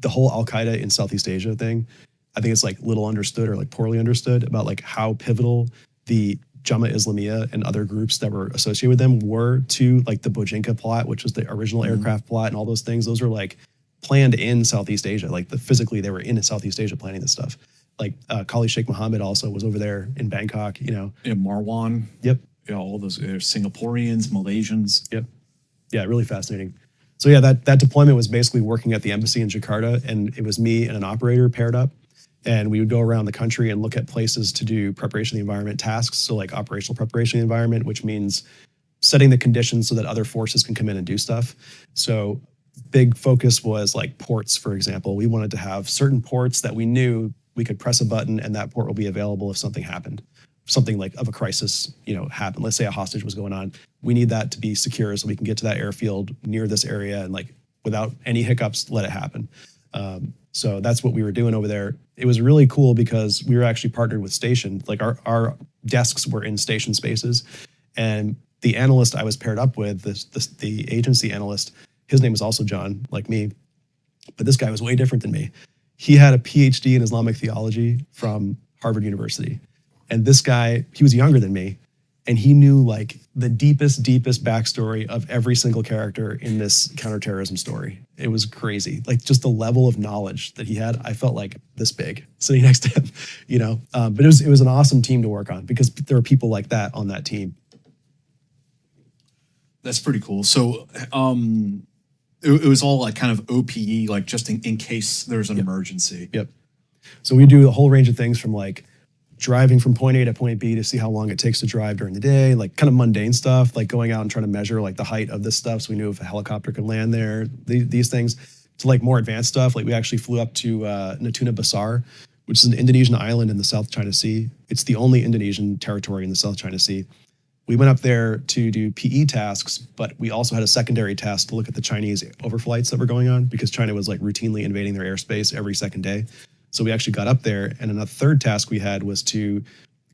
Speaker 3: the whole Al-Qaeda in Southeast Asia thing, I think it's like little understood or like poorly understood about like how pivotal the Jamaat Islamiyah and other groups that were associated with them were to like the Bojinka plot, which was the original aircraft plot and all those things. Those are like planned in Southeast Asia. Like physically they were in Southeast Asia planning this stuff. Like Kali Sheikh Mohammed also was over there in Bangkok, you know.
Speaker 2: Yeah, Marwan.
Speaker 3: Yep.
Speaker 2: Yeah, all those Singaporeans, Malaysians.
Speaker 3: Yep. Yeah, really fascinating. So yeah, that deployment was basically working at the embassy in Jakarta, and it was me and an operator paired up. And we would go around the country and look at places to do preparation of the environment tasks. So like operational preparation of the environment, which means setting the conditions so that other forces can come in and do stuff. So big focus was like ports, for example. We wanted to have certain ports that we knew we could press a button and that port will be available if something happened. Something like of a crisis, you know, happened. Let's say a hostage was going on. We need that to be secure so we can get to that airfield near this area and like without any hiccups, let it happen. So that's what we were doing over there. It was really cool because we were actually partnered with Station. Like our desks were in Station spaces. And the analyst I was paired up with, the agency analyst, his name was also John, like me. But this guy was way different than me. He had a PhD in Islamic theology from Harvard University. And this guy, he was younger than me, and he knew like the deepest backstory of every single character in this counterterrorism story. It was crazy. Like just the level of knowledge that he had, I felt like this big sitting next to him, you know? But it was an awesome team to work on because there were people like that on that team.
Speaker 2: That's pretty cool. So it was all like kind of OPE, like just in case there's an emergency.
Speaker 3: Yep. So we do a whole range of things from like driving from point A to point B to see how long it takes to drive during the day, like kind of mundane stuff, like going out and trying to measure like the height of this stuff. So we knew if a helicopter could land there, these things, to like more advanced stuff. Like we actually flew up to Natuna Besar, which is an Indonesian island in the South China Sea. It's the only Indonesian territory in the South China Sea. We went up there to do PE tasks, but we also had a secondary task to look at the Chinese overflights that were going on because China was like routinely invading their airspace every second day. So we actually got up there, and another third task we had was to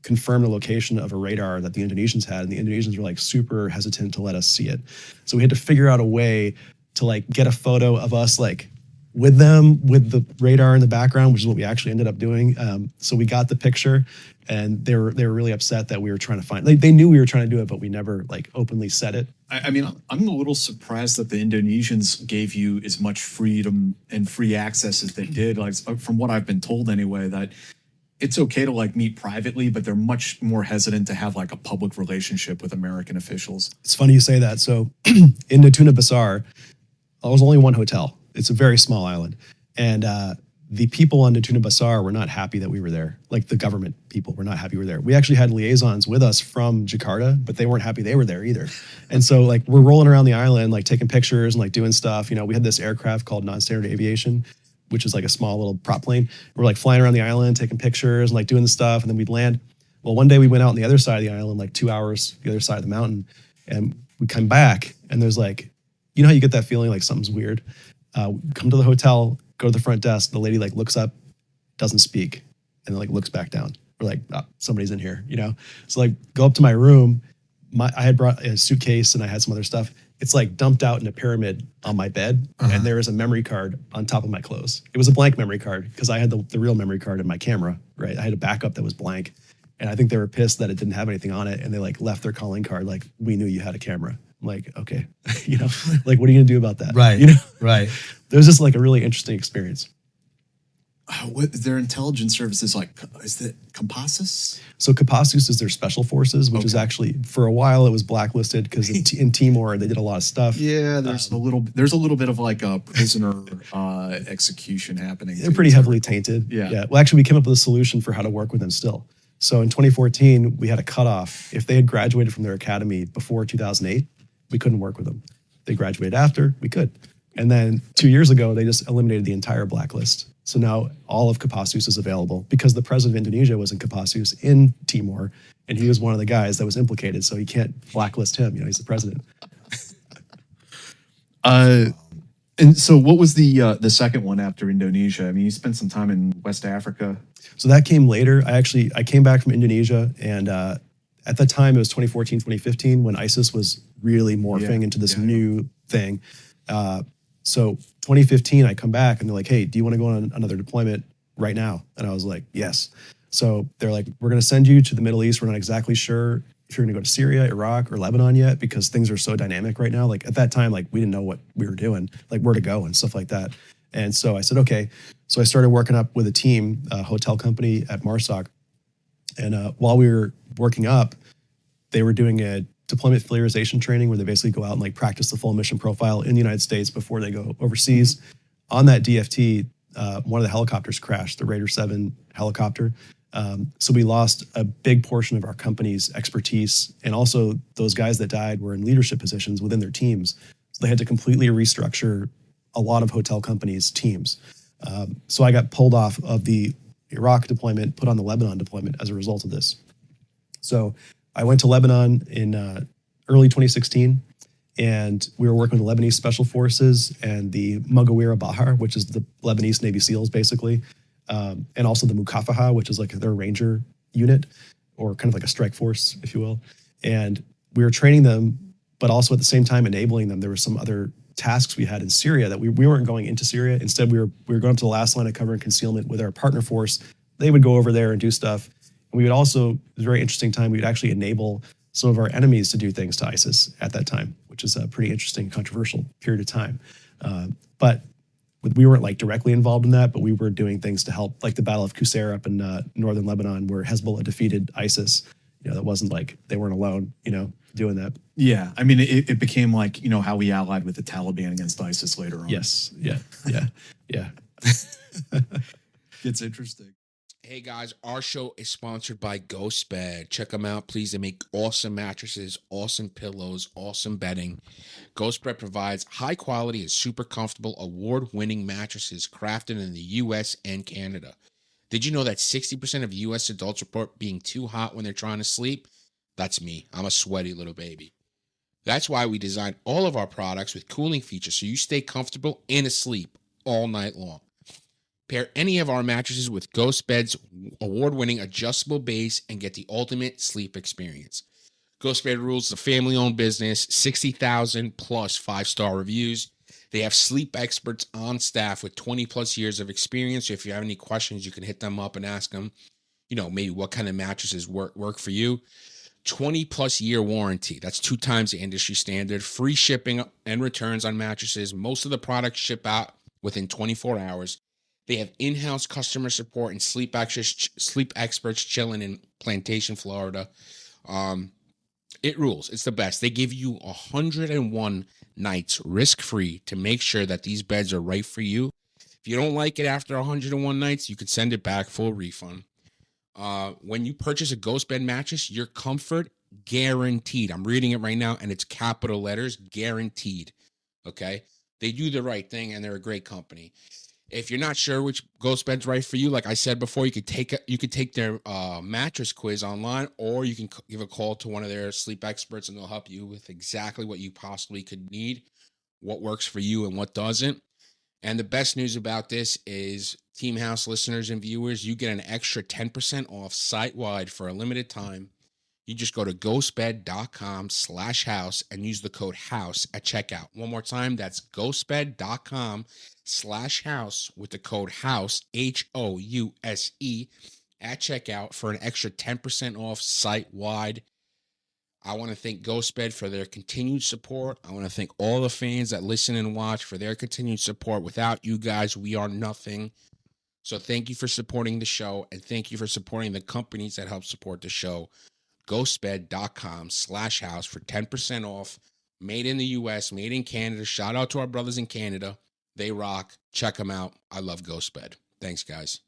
Speaker 3: confirm the location of a radar that the Indonesians had, and the Indonesians were like super hesitant to let us see it. So we had to figure out a way to like get a photo of us like with them with the radar in the background, which is what we actually ended up doing. So we got the picture, and they were really upset that we were trying to find. Like they knew we were trying to do it, but we never like openly said it.
Speaker 2: I mean, I'm a little surprised that the Indonesians gave you as much freedom and free access as they did. Like from what I've been told anyway, that it's okay to like meet privately, but they're much more hesitant to have like a public relationship with American officials.
Speaker 3: It's funny you say that. So in Natuna Besar, there was only one hotel. It's a very small island. And the people on Natuna Besar were not happy that we were there. Like the government people were not happy we were there. We actually had liaisons with us from Jakarta, but they weren't happy they were there either. And so like we're rolling around the island, like taking pictures and like doing stuff. You know, we had this aircraft called non-standard aviation, which is like a small little prop plane. We're like flying around the island, taking pictures and like doing the stuff. And then we'd land. Well, one day we went out on the other side of the island, like 2 hours, the other side of the mountain. And we come back and there's like, you know how you get that feeling like something's weird? Come to the hotel, go to the front desk. The lady like looks up, doesn't speak, and then like looks back down. We're like, oh, somebody's in here, you know? So like go up to my room. I had brought a suitcase and I had some other stuff. It's like dumped out in a pyramid on my bed, and there is a memory card on top of my clothes. It was a blank memory card because I had the real memory card in my camera, right? I had a backup that was blank, and I think they were pissed that it didn't have anything on it, and they like left their calling card like, we knew you had a camera. I'm like, okay, you know, like what are you gonna do about that?
Speaker 6: Right,
Speaker 3: you know,
Speaker 6: right.
Speaker 3: It was just like a really interesting experience.
Speaker 2: What their intelligence services like? Is that Compassus?
Speaker 3: So Kopassus is their special forces, which is actually for a while it was blacklisted because in Timor they did a lot of stuff.
Speaker 2: Yeah, there's a little bit of like a prisoner execution happening.
Speaker 3: They're pretty heavily tainted.
Speaker 2: Yeah.
Speaker 3: Well, actually, we came up with a solution for how to work with them still. So in 2014, we had a cutoff. If they had graduated from their academy before 2008, we couldn't work with them. They graduated after, we could. And then 2 years ago, they just eliminated the entire blacklist. So now all of Kopassus is available because the president of Indonesia was in Kopassus in Timor, and he was one of the guys that was implicated. So you can't blacklist him. You know, he's the president.
Speaker 2: And so what was the second one after Indonesia? I mean, you spent some time in West Africa.
Speaker 3: So that came later. I came back from Indonesia, and at that time it was 2014, 2015 when ISIS was really morphing into this new thing. So 2015, I come back and they're like, hey, do you want to go on another deployment right now? And I was like, yes. So they're like, we're going to send you to the Middle East. We're not exactly sure if you're going to go to Syria, Iraq, or Lebanon yet because things are so dynamic right now. Like at that time, like we didn't know what we were doing, like where to go and stuff like that. And so I said, okay. So I started working up with a team, a hotel company at MARSOC. And while we were working up, they were doing a deployment familiarization training where they basically go out and like practice the full mission profile in the United States before they go overseas. On that DFT, one of the helicopters crashed, the Raider 7 helicopter. So we lost a big portion of our company's expertise. And also those guys that died were in leadership positions within their teams. So they had to completely restructure a lot of hotel companies' teams. So I got pulled off of the Iraq deployment, put on the Lebanon deployment as a result of this. So I went to Lebanon in early 2016, and we were working with the Lebanese Special Forces and the Mugawira Bahar, which is the Lebanese Navy SEALs, basically, and also the Mukafaha, which is like their ranger unit, or kind of like a strike force, if you will. And we were training them, but also at the same time enabling them. There were some other tasks we had in Syria that we weren't going into Syria. Instead, we were going up to the last line of cover and concealment with our partner force. They would go over there and do stuff. we would also, it was a very interesting time, we would actually enable some of our enemies to do things to ISIS at that time, which is a pretty interesting, controversial period of time. But we weren't like directly involved in that, but we were doing things to help, like the Battle of Qusair up in northern Lebanon, where Hezbollah defeated ISIS. That wasn't like they weren't alone, doing that.
Speaker 2: Yeah. I mean, it became like, how we allied with the Taliban against ISIS later on.
Speaker 3: Yes. Yeah.
Speaker 2: It's interesting.
Speaker 6: Hey guys, our show is sponsored by GhostBed. Check them out, please. They make awesome mattresses, awesome pillows, awesome bedding. GhostBed provides high quality and super comfortable award-winning mattresses crafted in the US and Canada. Did you know that 60% of US adults report being too hot when they're trying to sleep? That's me. I'm a sweaty little baby. That's why we designed all of our products with cooling features so you stay comfortable and asleep all night long. Pair any of our mattresses with GhostBed's award-winning adjustable base and get the ultimate sleep experience. GhostBed rules the family-owned business, 60,000 plus 5-star reviews. They have sleep experts on staff with 20 plus years of experience. So if you have any questions, you can hit them up and ask them, maybe what kind of mattresses work for you. 20 plus year warranty. That's 2 times the industry standard. Free shipping and returns on mattresses. Most of the products ship out within 24 hours. They have in-house customer support and sleep experts chilling in Plantation, Florida. It rules. It's the best. They give you 101 nights risk-free to make sure that these beds are right for you. If you don't like it after 101 nights, you could send it back, full refund. When you purchase a GhostBed mattress, your comfort guaranteed. I'm reading it right now, and it's capital letters, guaranteed. Okay? They do the right thing, and they're a great company. If you're not sure which GhostBed's right for you, like I said before, you could take their mattress quiz online, or you can give a call to one of their sleep experts, and they'll help you with exactly what you possibly could need, what works for you and what doesn't. And the best news about this is, Team House listeners and viewers, you get an extra 10% off site-wide for a limited time. You just go to ghostbed.com/house and use the code HOUSE at checkout. One more time, that's ghostbed.com/house with the code HOUSE, HOUSE, at checkout for an extra 10% off site-wide. I want to thank GhostBed for their continued support. I want to thank all the fans that listen and watch for their continued support. Without you guys, we are nothing. So thank you for supporting the show, and thank you for supporting the companies that help support the show. ghostbed.com/house for 10% off. Made in the US, made in Canada. Shout out to our brothers in Canada. They rock. Check them out. I love GhostBed. Thanks, guys.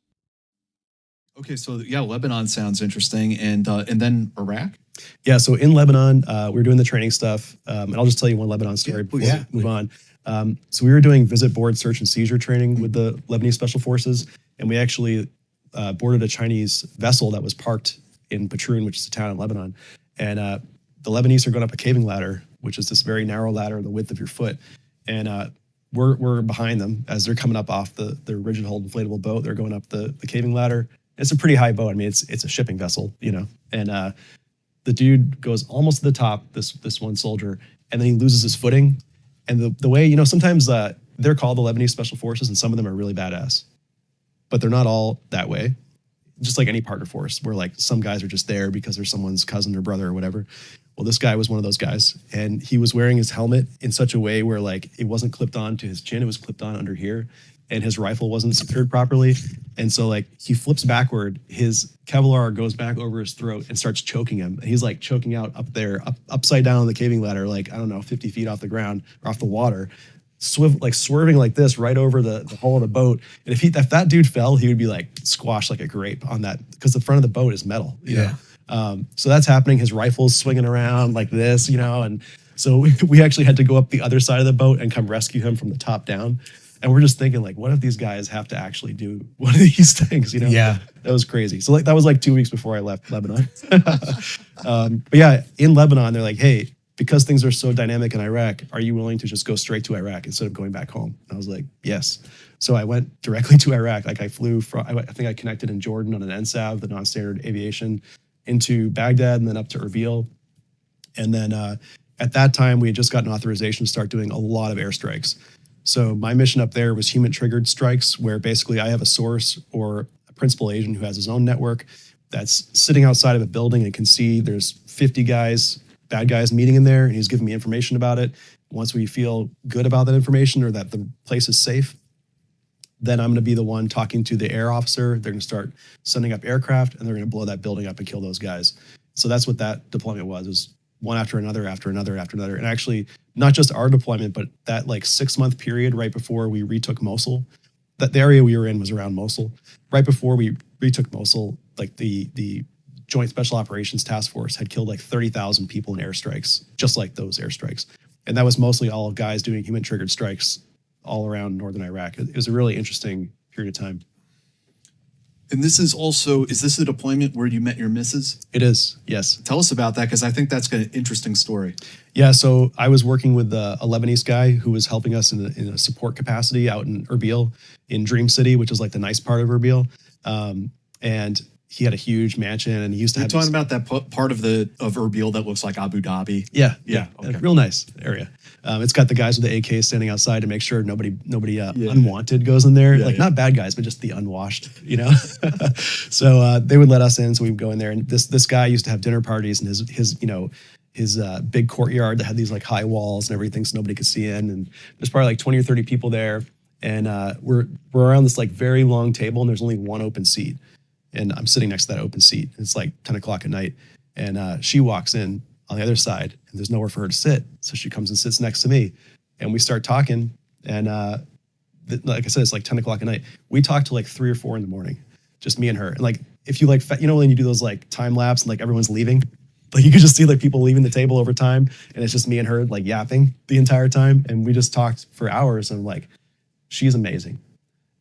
Speaker 2: Okay, so yeah, Lebanon sounds interesting, and then Iraq.
Speaker 3: Yeah, so in Lebanon, we were doing the training stuff, and I'll just tell you one Lebanon story before we move on. So we were doing visit, board, search, and seizure training with the Lebanese Special Forces, and we actually boarded a Chinese vessel that was parked in Patroon, which is a town in Lebanon. And the Lebanese are going up a caving ladder, which is this very narrow ladder, the width of your foot. And we're behind them as they're coming up off the rigid hull inflatable boat. They're going up the caving ladder. It's a pretty high boat. I mean, it's a shipping vessel, And the dude goes almost to the top, this one soldier, and then he loses his footing. And the way, sometimes they're called the Lebanese Special Forces, and some of them are really badass. But they're not all that way. Just like any partner force, where like some guys are just there because they're someone's cousin or brother or whatever. Well, this guy was one of those guys, and he was wearing his helmet in such a way where like it wasn't clipped on to his chin, it was clipped on under here, and his rifle wasn't secured properly. And so like he flips backward, his Kevlar goes back over his throat and starts choking him. And he's like choking out up there, upside down on the caving ladder, like, I don't know, 50 feet off the ground or off the water. Swerving like this right over the hull of the boat. And if that dude fell, he would be like squashed like a grape on that, because the front of the boat is metal. You know? So that's happening. His rifle's swinging around like this, and so we actually had to go up the other side of the boat and come rescue him from the top down. And we're just thinking, like, what if these guys have to actually do one of these things? Yeah, that was crazy. So like that was like 2 weeks before I left Lebanon. But yeah, in Lebanon, they're like, hey, because things are so dynamic in Iraq, are you willing to just go straight to Iraq instead of going back home? And I was like, yes. So I went directly to Iraq. Like I flew from, I think I connected in Jordan on an NSAV, the non-standard aviation, into Baghdad and then up to Erbil. And then at that time, we had just gotten authorization to start doing a lot of airstrikes. So my mission up there was human-triggered strikes, where basically I have a source or a principal agent who has his own network. that's sitting outside of a building and can see there's 50 guys, bad guys meeting in there, and he's giving me information about it. Once we feel good about that information or that the place is safe, then I'm going to be the one talking to the air officer. They're going to start sending up aircraft, and they're going to blow that building up and kill those guys. So that's what that deployment was. It was one after another, after another, after another. And actually, not just our deployment, but that like 6-month period right before we retook Mosul, that the area we were in was around Mosul. Right before we retook Mosul, like the Joint Special Operations Task Force had killed like 30,000 people in airstrikes, just like those airstrikes. And that was mostly all guys doing human-triggered strikes all around northern Iraq. It was a really interesting period of time.
Speaker 2: And this is also, is this a deployment where you met your missus?
Speaker 3: It is, yes.
Speaker 2: Tell us about that, because I think that's an interesting story.
Speaker 3: Yeah, so I was working with a Lebanese guy who was helping us in a support capacity out in Erbil, in Dream City, which is like the nice part of Erbil. And he had a huge mansion, and he used to
Speaker 2: You're
Speaker 3: have
Speaker 2: talking about that part of Erbil that looks like Abu Dhabi.
Speaker 3: Yeah,
Speaker 2: Okay.
Speaker 3: real nice area. It's got the guys with the AK standing outside to make sure nobody unwanted goes in there. Not bad guys, but just the unwashed, you know. So they would let us in, so we would go in there. And this guy used to have dinner parties, and his big courtyard that had these like high walls and everything, so nobody could see in. And there's probably like 20 or 30 people there, and we're around this like very long table, and there's only one open seat. And I'm sitting next to that open seat. It's like 10 o'clock at night. And she walks in on the other side, and there's nowhere for her to sit. So she comes and sits next to me. And we start talking. And like I said, it's like 10 o'clock at night. We talk till like 3 or 4 in the morning, just me and her. And like, if you like, when you do those like time lapse and like everyone's leaving, like you could just see like people leaving the table over time. And it's just me and her like yapping the entire time. And we just talked for hours. And like, she's amazing.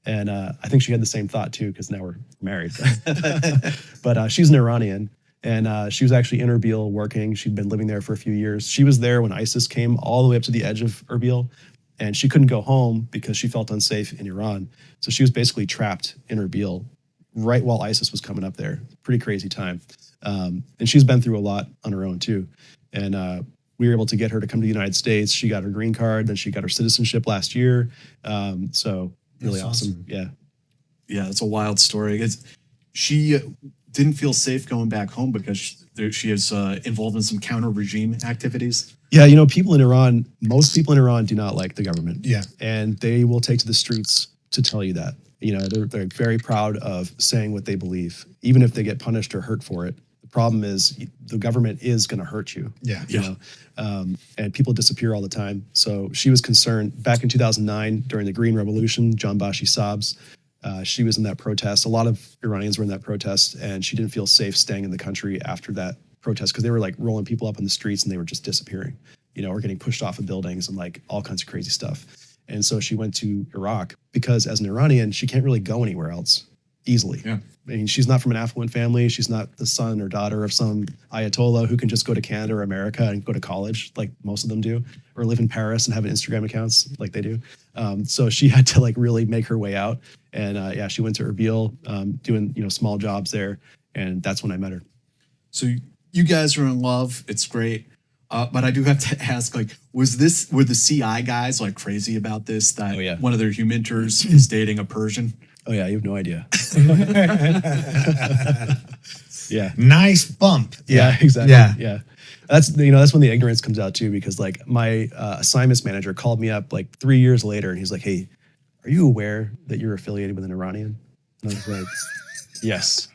Speaker 3: And I think she had the same thought too, because now we're married. But she's an Iranian, and she was actually in Erbil working. She'd been living there for a few years. She was there when ISIS came all the way up to the edge of Erbil, and she couldn't go home because she felt unsafe in Iran. So she was basically trapped in Erbil right while ISIS was coming up there. Pretty crazy time. And she's been through a lot on her own too. And we were able to get her to come to the United States. She got her green card, then she got her citizenship last year. So really awesome. Yeah.
Speaker 2: Yeah, it's a wild story. She didn't feel safe going back home because she is involved in some counter-regime activities.
Speaker 3: Yeah, people in Iran, most people in Iran do not like the government. Yeah. And they will take to the streets to tell you that. They're very proud of saying what they believe, even if they get punished or hurt for it. The problem is the government is going to hurt you. Yeah. And people disappear all the time. So she was concerned back in 2009 during the Green Revolution, Janbashi Sabs. She was in that protest. A lot of Iranians were in that protest, and she didn't feel safe staying in the country after that protest because they were like rolling people up in the streets and they were just disappearing, or getting pushed off of buildings and like all kinds of crazy stuff. And so she went to Iraq because as an Iranian, she can't really go anywhere else easily. Yeah. I mean, she's not from an affluent family. She's not the son or daughter of some Ayatollah who can just go to Canada or America and go to college like most of them do, or live in Paris and have an Instagram accounts like they do. So she had to like really make her way out. And she went to Erbil doing, small jobs there. And that's when I met her.
Speaker 2: So you guys are in love. It's great. But I do have to ask, like, were the CI guys like crazy about this? That one of their humenters is dating a Persian?
Speaker 3: Oh yeah, you have no idea. Yeah.
Speaker 4: Nice bump.
Speaker 3: Yeah, exactly. Yeah. That's when the ignorance comes out too, because like my assignments manager called me up like 3 years later and he's like, "Hey, are you aware that you're affiliated with an Iranian?" And I was like, "Yes."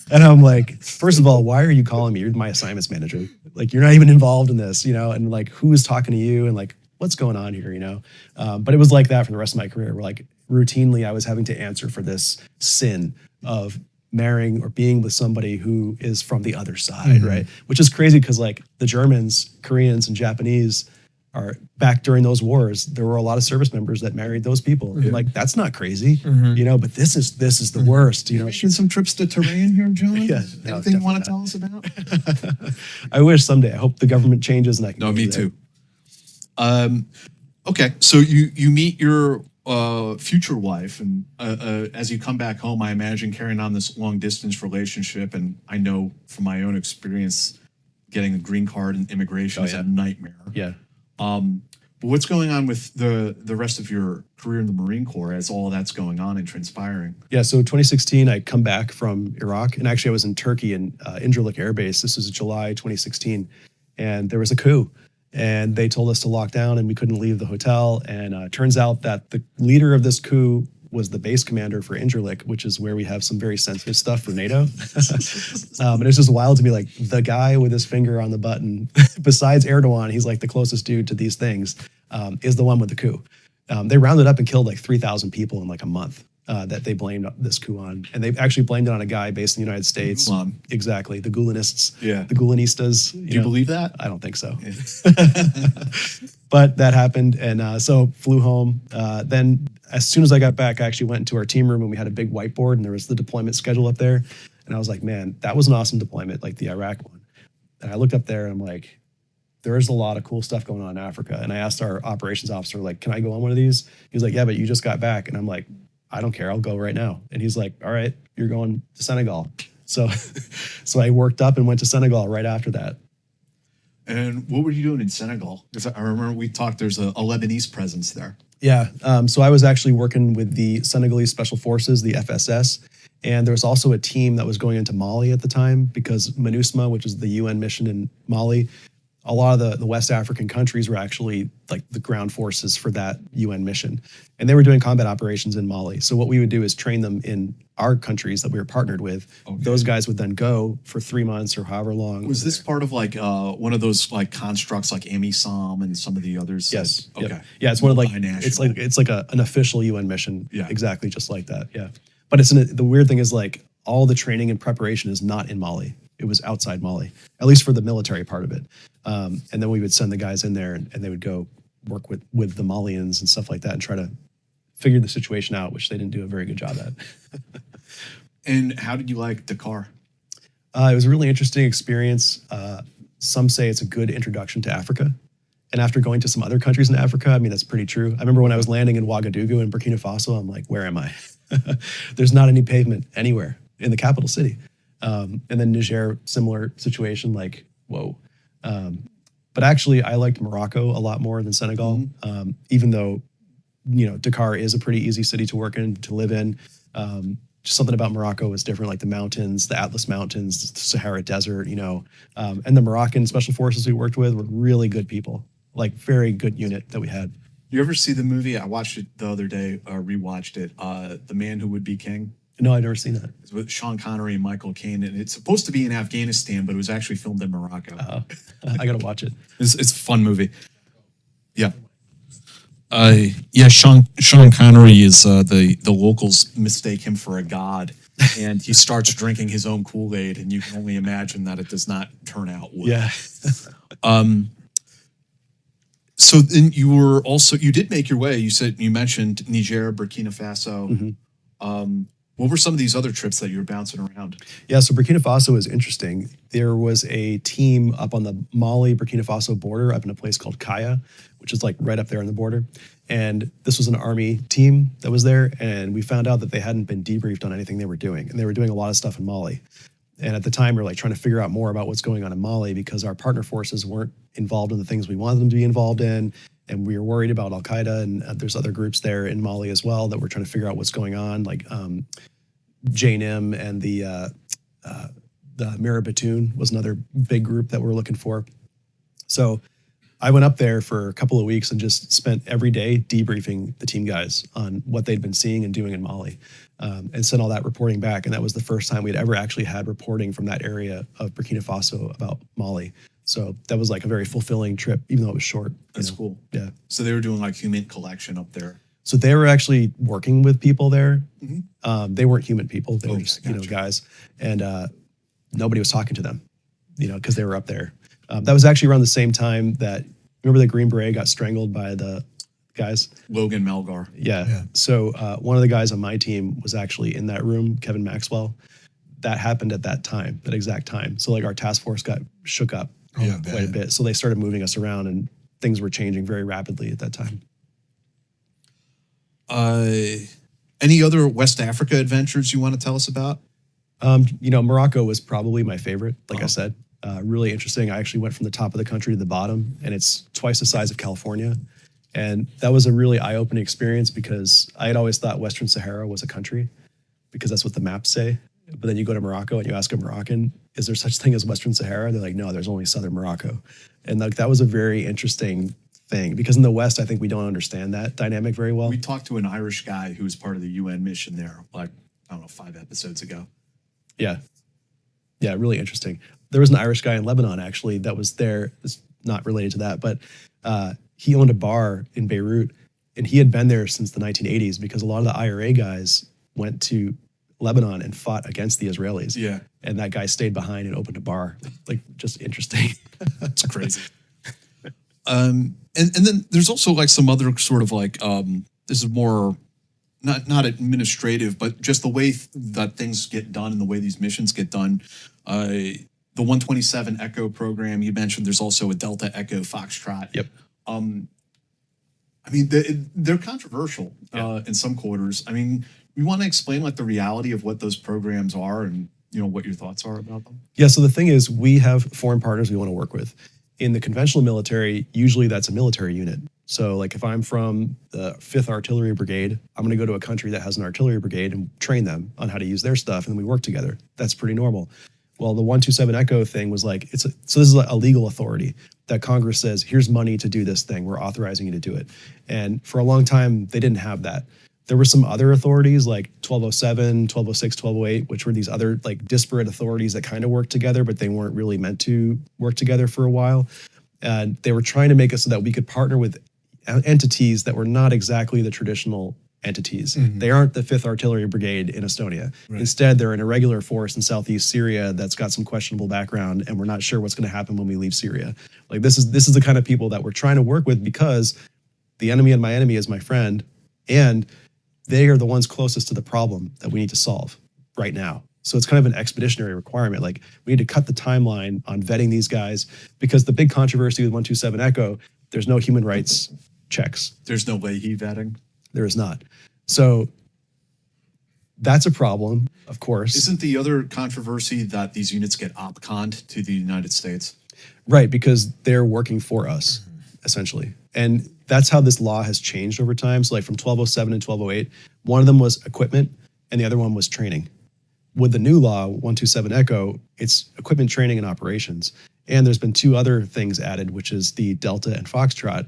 Speaker 3: And I'm like, first of all, why are you calling me? You're my assignments manager. Like, you're not even involved in this, and like, who is talking to you? And like, what's going on here, But it was like that for the rest of my career. Where like routinely I was having to answer for this sin of marrying or being with somebody who is from the other side, right? Which is crazy because like the Germans, Koreans, and Japanese are back during those wars. There were a lot of service members that married those people. And like, that's not crazy, but this is the worst,
Speaker 2: Making some trips to Tehran here, John?
Speaker 3: Yeah.
Speaker 2: Anything you want to tell us about?
Speaker 3: I wish someday. I hope the government changes and I can
Speaker 2: No, me too. Okay, so you meet your future wife, and as you come back home, I imagine carrying on this long distance relationship. And I know from my own experience, getting a green card and immigration is a nightmare.
Speaker 3: Yeah.
Speaker 2: But what's going on with the rest of your career in the Marine Corps as all that's going on and transpiring?
Speaker 3: Yeah, so 2016, I come back from Iraq, and actually I was in Turkey in Incirlik Air Base. This was July 2016, and there was a coup, and they told us to lock down, and we couldn't leave the hotel. And turns out that the leader of this coup was the base commander for Incirlik, which is where we have some very sensitive stuff for NATO. And it's just wild to be like, the guy with his finger on the button, besides Erdogan, he's like the closest dude to these things, is the one with the coup. They rounded up and killed like 3,000 people in like a month that they blamed this coup on. And they actually blamed it on a guy based in the United States.
Speaker 2: Gulen.
Speaker 3: Exactly, the Gulenists,
Speaker 2: Yeah.
Speaker 3: the Gulenistas.
Speaker 2: Do you believe that?
Speaker 3: I don't think so. But that happened, and so flew home. Then as soon as I got back, I actually went into our team room and we had a big whiteboard and there was the deployment schedule up there. And I was like, man, that was an awesome deployment, like the Iraq one. And I looked up there and I'm like, there's a lot of cool stuff going on in Africa. And I asked our operations officer, like, can I go on one of these? He was like, yeah, but you just got back. And I'm like, I don't care, I'll go right now. And he's like, all right, you're going to Senegal. So, so I worked up and went to Senegal right after that.
Speaker 2: And what were you doing in Senegal? Because I remember we talked, there's a Lebanese presence there.
Speaker 3: Yeah, so I was actually working with the Senegalese Special Forces, the FSS, and there was also a team that was going into Mali at the time because MINUSMA, which is the UN mission in Mali, a lot of the West African countries were actually like the ground forces for that UN mission. And they were doing combat operations in Mali. So what we would do is train them in our countries that we were partnered with.
Speaker 2: Okay.
Speaker 3: Those guys would then go for 3 months or however long.
Speaker 2: Was this part of like one of those like constructs like AMISOM and some of the others?
Speaker 3: Yes.
Speaker 2: Okay.
Speaker 3: Yep. Yeah, it's one of like
Speaker 2: Multinational.
Speaker 3: it's like an official UN mission.
Speaker 2: Yeah.
Speaker 3: Exactly, just like that. Yeah. But the weird thing is like all the training and preparation is not in Mali. It was outside Mali, at least for the military part of it. And then we would send the guys in there and they would go work with the Malians and stuff like that and try to figure the situation out, which they didn't do a very good job at.
Speaker 2: And how did you like Dakar?
Speaker 3: It was a really interesting experience. Some say it's a good introduction to Africa. And after going to some other countries in Africa, I mean, that's pretty true. I remember when I was landing in Ouagadougou in Burkina Faso, I'm like, where am I? There's not any pavement anywhere in the capital city. And then Niger, similar situation, like, whoa. But actually, I liked Morocco a lot more than Senegal, even though, you know, Dakar is a pretty easy city to work in, to live in. Just something about Morocco was different, like the mountains, the Atlas Mountains, the Sahara Desert, you know. And the Moroccan special forces we worked with were really good people, like very good unit that we had.
Speaker 2: You ever see the movie? I watched it the other day, rewatched it, The Man Who Would Be King.
Speaker 3: No, I've never seen that.
Speaker 2: It's with Sean Connery and Michael Caine, and it's supposed to be in Afghanistan, but it was actually filmed in Morocco.
Speaker 3: I got to watch it.
Speaker 2: It's a fun movie. Yeah.
Speaker 7: Yeah, Sean Connery is the locals.
Speaker 2: Mistake him for a god, and he starts drinking his own Kool-Aid, and you can only imagine that it does not turn out well.
Speaker 3: Yeah.
Speaker 2: So then you did make your way. You mentioned Niger, Burkina Faso. What were some of these other trips that you were bouncing around?
Speaker 3: Yeah, so Burkina Faso is interesting. There was a team up on the Mali-Burkina Faso border up in a place called Kaya, which is like right up there on the border. And this was an army team that was there. And we found out that they hadn't been debriefed on anything they were doing. And they were doing a lot of stuff in Mali. And at the time, we were like trying to figure out more about what's going on in Mali because our partner forces weren't involved in the things we wanted them to be involved in. And we were worried about Al-Qaeda, and there's other groups there in Mali as well that we're trying to figure out what's going on, like JNIM and the Mirabatoon was another big group that we're looking for. So I went up there for a couple of weeks and just spent every day debriefing the team guys on what they'd been seeing and doing in Mali, and sent all that reporting back. And that was the first time we'd ever actually had reporting from that area of Burkina Faso about Mali. So that was like a very fulfilling trip, even though it was short.
Speaker 2: That's cool.
Speaker 3: Yeah.
Speaker 2: So they were doing like human collection up there.
Speaker 3: So they were actually working with people there. They weren't human people. They were just,
Speaker 2: gotcha.
Speaker 3: guys. And nobody was talking to them, because they were up there. That was actually around the same time that, remember the Green Beret got strangled by the guys?
Speaker 2: Logan Melgar.
Speaker 3: Yeah. So one of the guys on my team was actually in that room, Kevin Maxwell. That happened at that time, that exact time. So like our task force got shook up quite a bit. So they started moving us around and things were changing very rapidly at that time.
Speaker 2: Any other West Africa adventures you want to tell us about?
Speaker 3: Morocco was probably my favorite, like I said. Really interesting. I actually went from the top of the country to the bottom, and it's twice the size of California. And that was a really eye-opening experience because I had always thought Western Sahara was a country because that's what the maps say. But then you go to Morocco and you ask a Moroccan, is there such thing as Western Sahara? They're like, no, there's only southern Morocco. And like that was a very interesting thing because in the West, I think we don't understand that dynamic very well.
Speaker 2: We talked to an Irish guy who was part of the UN mission there, like, I don't know, 5 episodes ago.
Speaker 3: Yeah. Yeah, really interesting. There was an Irish guy in Lebanon, actually, that was there. It's not related to that, but he owned a bar in Beirut, and he had been there since the 1980s because a lot of the IRA guys went to Lebanon and fought against the Israelis.
Speaker 2: Yeah.
Speaker 3: And that guy stayed behind and opened a bar. Like, just interesting.
Speaker 2: That's crazy. And then there's also like some other sort of like, this is more not administrative, but just the way that things get done and the way these missions get done. The 127 Echo program you mentioned, there's also a Delta Echo Foxtrot.
Speaker 3: Yep.
Speaker 2: I mean, they're controversial in some quarters. I mean, we want to explain like the reality of what those programs are and, you know, what your thoughts are about them.
Speaker 3: Yeah, so the thing is, we have foreign partners we want to work with. In the conventional military, usually that's a military unit. So like if I'm from the 5th Artillery Brigade, I'm going to go to a country that has an artillery brigade and train them on how to use their stuff, and then we work together. That's pretty normal. Well, the 127 Echo thing was like, so this is a legal authority that Congress says, here's money to do this thing. We're authorizing you to do it. And for a long time, they didn't have that. There were some other authorities like 1207, 1206, 1208, which were these other like disparate authorities that kind of worked together, but they weren't really meant to work together for a while. And they were trying to make it so that we could partner with entities that were not exactly the traditional entities.
Speaker 2: Mm-hmm.
Speaker 3: They aren't the 5th Artillery Brigade in Estonia.
Speaker 2: Right.
Speaker 3: Instead, they're an irregular force in southeast Syria that's got some questionable background, and we're not sure what's going to happen when we leave Syria. Like this is the kind of people that we're trying to work with because the enemy and my enemy is my friend, and they are the ones closest to the problem that we need to solve right now. So it's kind of an expeditionary requirement. Like we need to cut the timeline on vetting these guys because the big controversy with 127 Echo, there's no human rights checks.
Speaker 2: There's no Leahy vetting.
Speaker 3: There is not. So that's a problem, of course.
Speaker 2: Isn't the other controversy that these units get opconned to the United States?
Speaker 3: Right, because they're working for us, essentially. And that's how this law has changed over time. So like from 1207 and 1208, one of them was equipment and the other one was training. With the new law, 127 Echo, it's equipment, training, and operations. And there's been 2 other things added, which is the Delta and Foxtrot.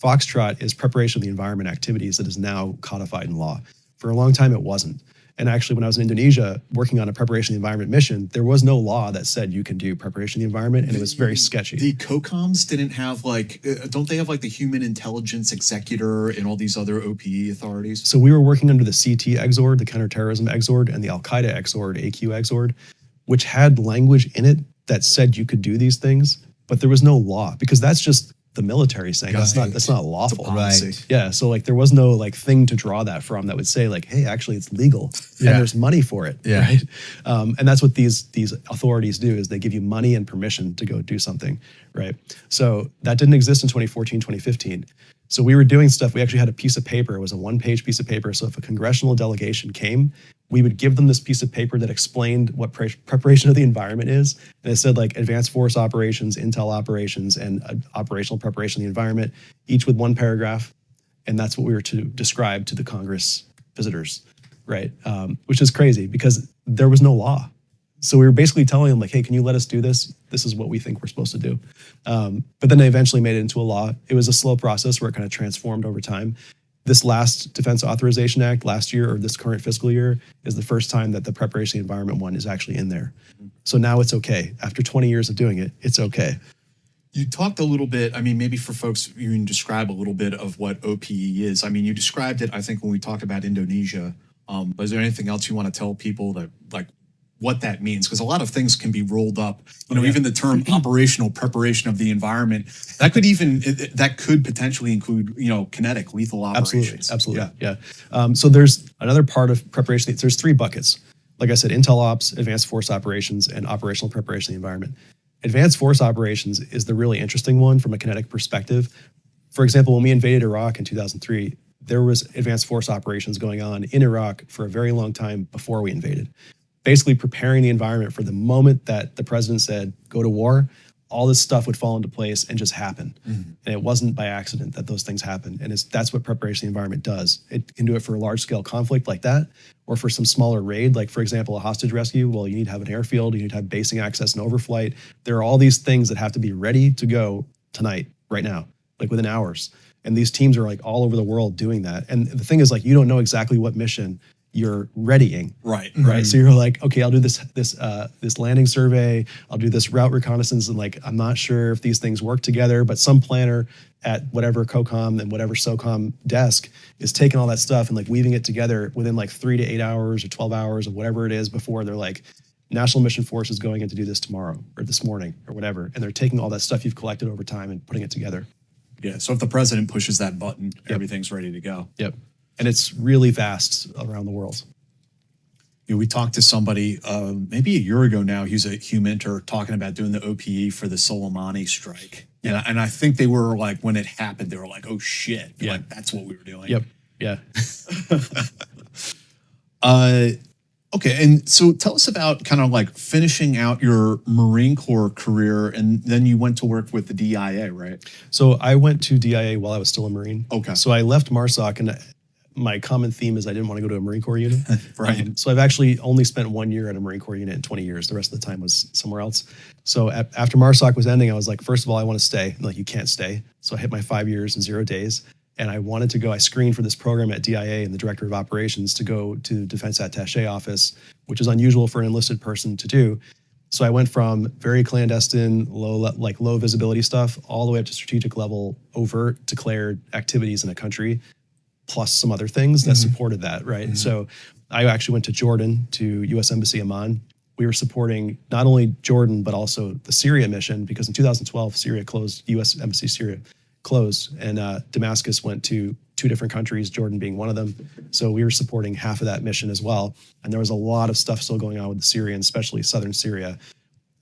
Speaker 3: Foxtrot is preparation of the environment activities that is now codified in law. For a long time, it wasn't. And actually, when I was in Indonesia working on a preparation of the environment mission, there was no law that said you can do preparation of the environment, and it was very sketchy.
Speaker 2: The COCOMs didn't have like, don't they have like the Human Intelligence Executor and all these other OPE authorities?
Speaker 3: So we were working under the CT Exord, the Counterterrorism Exord, and the Al-Qaeda Exord, AQ Exord, which had language in it that said you could do these things, but there was no law because that's just the military saying that's not lawful.
Speaker 2: Right.
Speaker 3: Yeah. So like there was no like thing to draw that from that would say like, hey, actually it's legal and there's money for it.
Speaker 2: Yeah.
Speaker 3: Right. And that's what these authorities do is they give you money and permission to go do something. Right. So that didn't exist in 2014, 2015. So we were doing stuff. We actually had a piece of paper. It was a 1-page piece of paper. So if a congressional delegation came, we would give them this piece of paper that explained what preparation of the environment is. And it said like advanced force operations, intel operations, and operational preparation of the environment, each with 1 paragraph. And that's what we were to describe to the Congress visitors, right? Which is crazy because there was no law. So we were basically telling them like, hey, can you let us do this? This is what we think we're supposed to do. But then they eventually made it into a law. It was a slow process where it kind of transformed over time. This last Defense Authorization Act last year or this current fiscal year is the first time that the preparation of the environment one is actually in there. So now it's okay. After 20 years of doing it, it's okay.
Speaker 2: You talked a little bit, I mean, maybe for folks, you can describe a little bit of what OPE is. I mean, you described it, I think, when we talked about Indonesia. But is there anything else you want to tell people that, like, what that means? Because a lot of things can be rolled up. You know, even the term operational preparation of the environment, that could potentially include, you know, kinetic, lethal operations.
Speaker 3: Absolutely. Yeah. So there's another part of preparation. There's 3 buckets. Like I said, intel ops, advanced force operations, and operational preparation of the environment. Advanced force operations is the really interesting one from a kinetic perspective. For example, when we invaded Iraq in 2003, there was advanced force operations going on in Iraq for a very long time before we invaded. Basically preparing the environment for the moment that the president said, go to war, all this stuff would fall into place and just happen. And it wasn't by accident that those things happen. And that's what preparation of the environment does. It can do it for a large scale conflict like that, or for some smaller raid, like for example, a hostage rescue. Well, you need to have an airfield, you need to have basing access and overflight. There are all these things that have to be ready to go tonight, right now, like within hours. And these teams are like all over the world doing that. And the thing is, like, you don't know exactly what mission you're readying.
Speaker 2: Right.
Speaker 3: Right. So you're like, okay, I'll do this landing survey. I'll do this route reconnaissance. And like, I'm not sure if these things work together, but some planner at whatever COCOM and whatever SOCOM desk is taking all that stuff and like weaving it together within like 3 to 8 hours or 12 hours or whatever it is before they're like, National Mission Force is going in to do this tomorrow or this morning or whatever. And they're taking all that stuff you've collected over time and putting it together.
Speaker 2: Yeah. So if the president pushes that button, everything's ready to go.
Speaker 3: Yep. And it's really vast around the world.
Speaker 2: You know, we talked to somebody maybe a year ago now. He's a humantor talking about doing the OPE for the Soleimani strike. Yeah. And I think they were like, when it happened, they were like, oh shit.
Speaker 3: Yeah.
Speaker 2: Like, that's what we were doing.
Speaker 3: Yep. Yeah.
Speaker 2: Okay. And so tell us about kind of like finishing out your Marine Corps career. And then you went to work with the DIA, right?
Speaker 3: So I went to DIA while I was still a Marine.
Speaker 2: Okay.
Speaker 3: So I left MARSOC, and my common theme is I didn't want to go to a Marine Corps unit.
Speaker 2: Right.
Speaker 3: So I've actually only spent 1 year at a Marine Corps unit in 20 years. The rest of the time was somewhere else. So after MARSOC was ending, I was like, first of all, I want to stay. And like, you can't stay. So I hit my 5 years and 0 days. And I wanted to go, I screened for this program at DIA and the Director of Operations to go to Defense Attaché office, which is unusual for an enlisted person to do. So I went from very clandestine, low visibility stuff, all the way up to strategic level, overt, declared activities in a country, plus some other things that supported that, right? And so I actually went to Jordan, to U.S. Embassy Amman. We were supporting not only Jordan, but also the Syria mission, because in 2012, Syria closed, U.S. Embassy Syria closed, and Damascus went to 2 different countries, Jordan being one of them. So we were supporting half of that mission as well. And there was a lot of stuff still going on with the Syrians, especially southern Syria.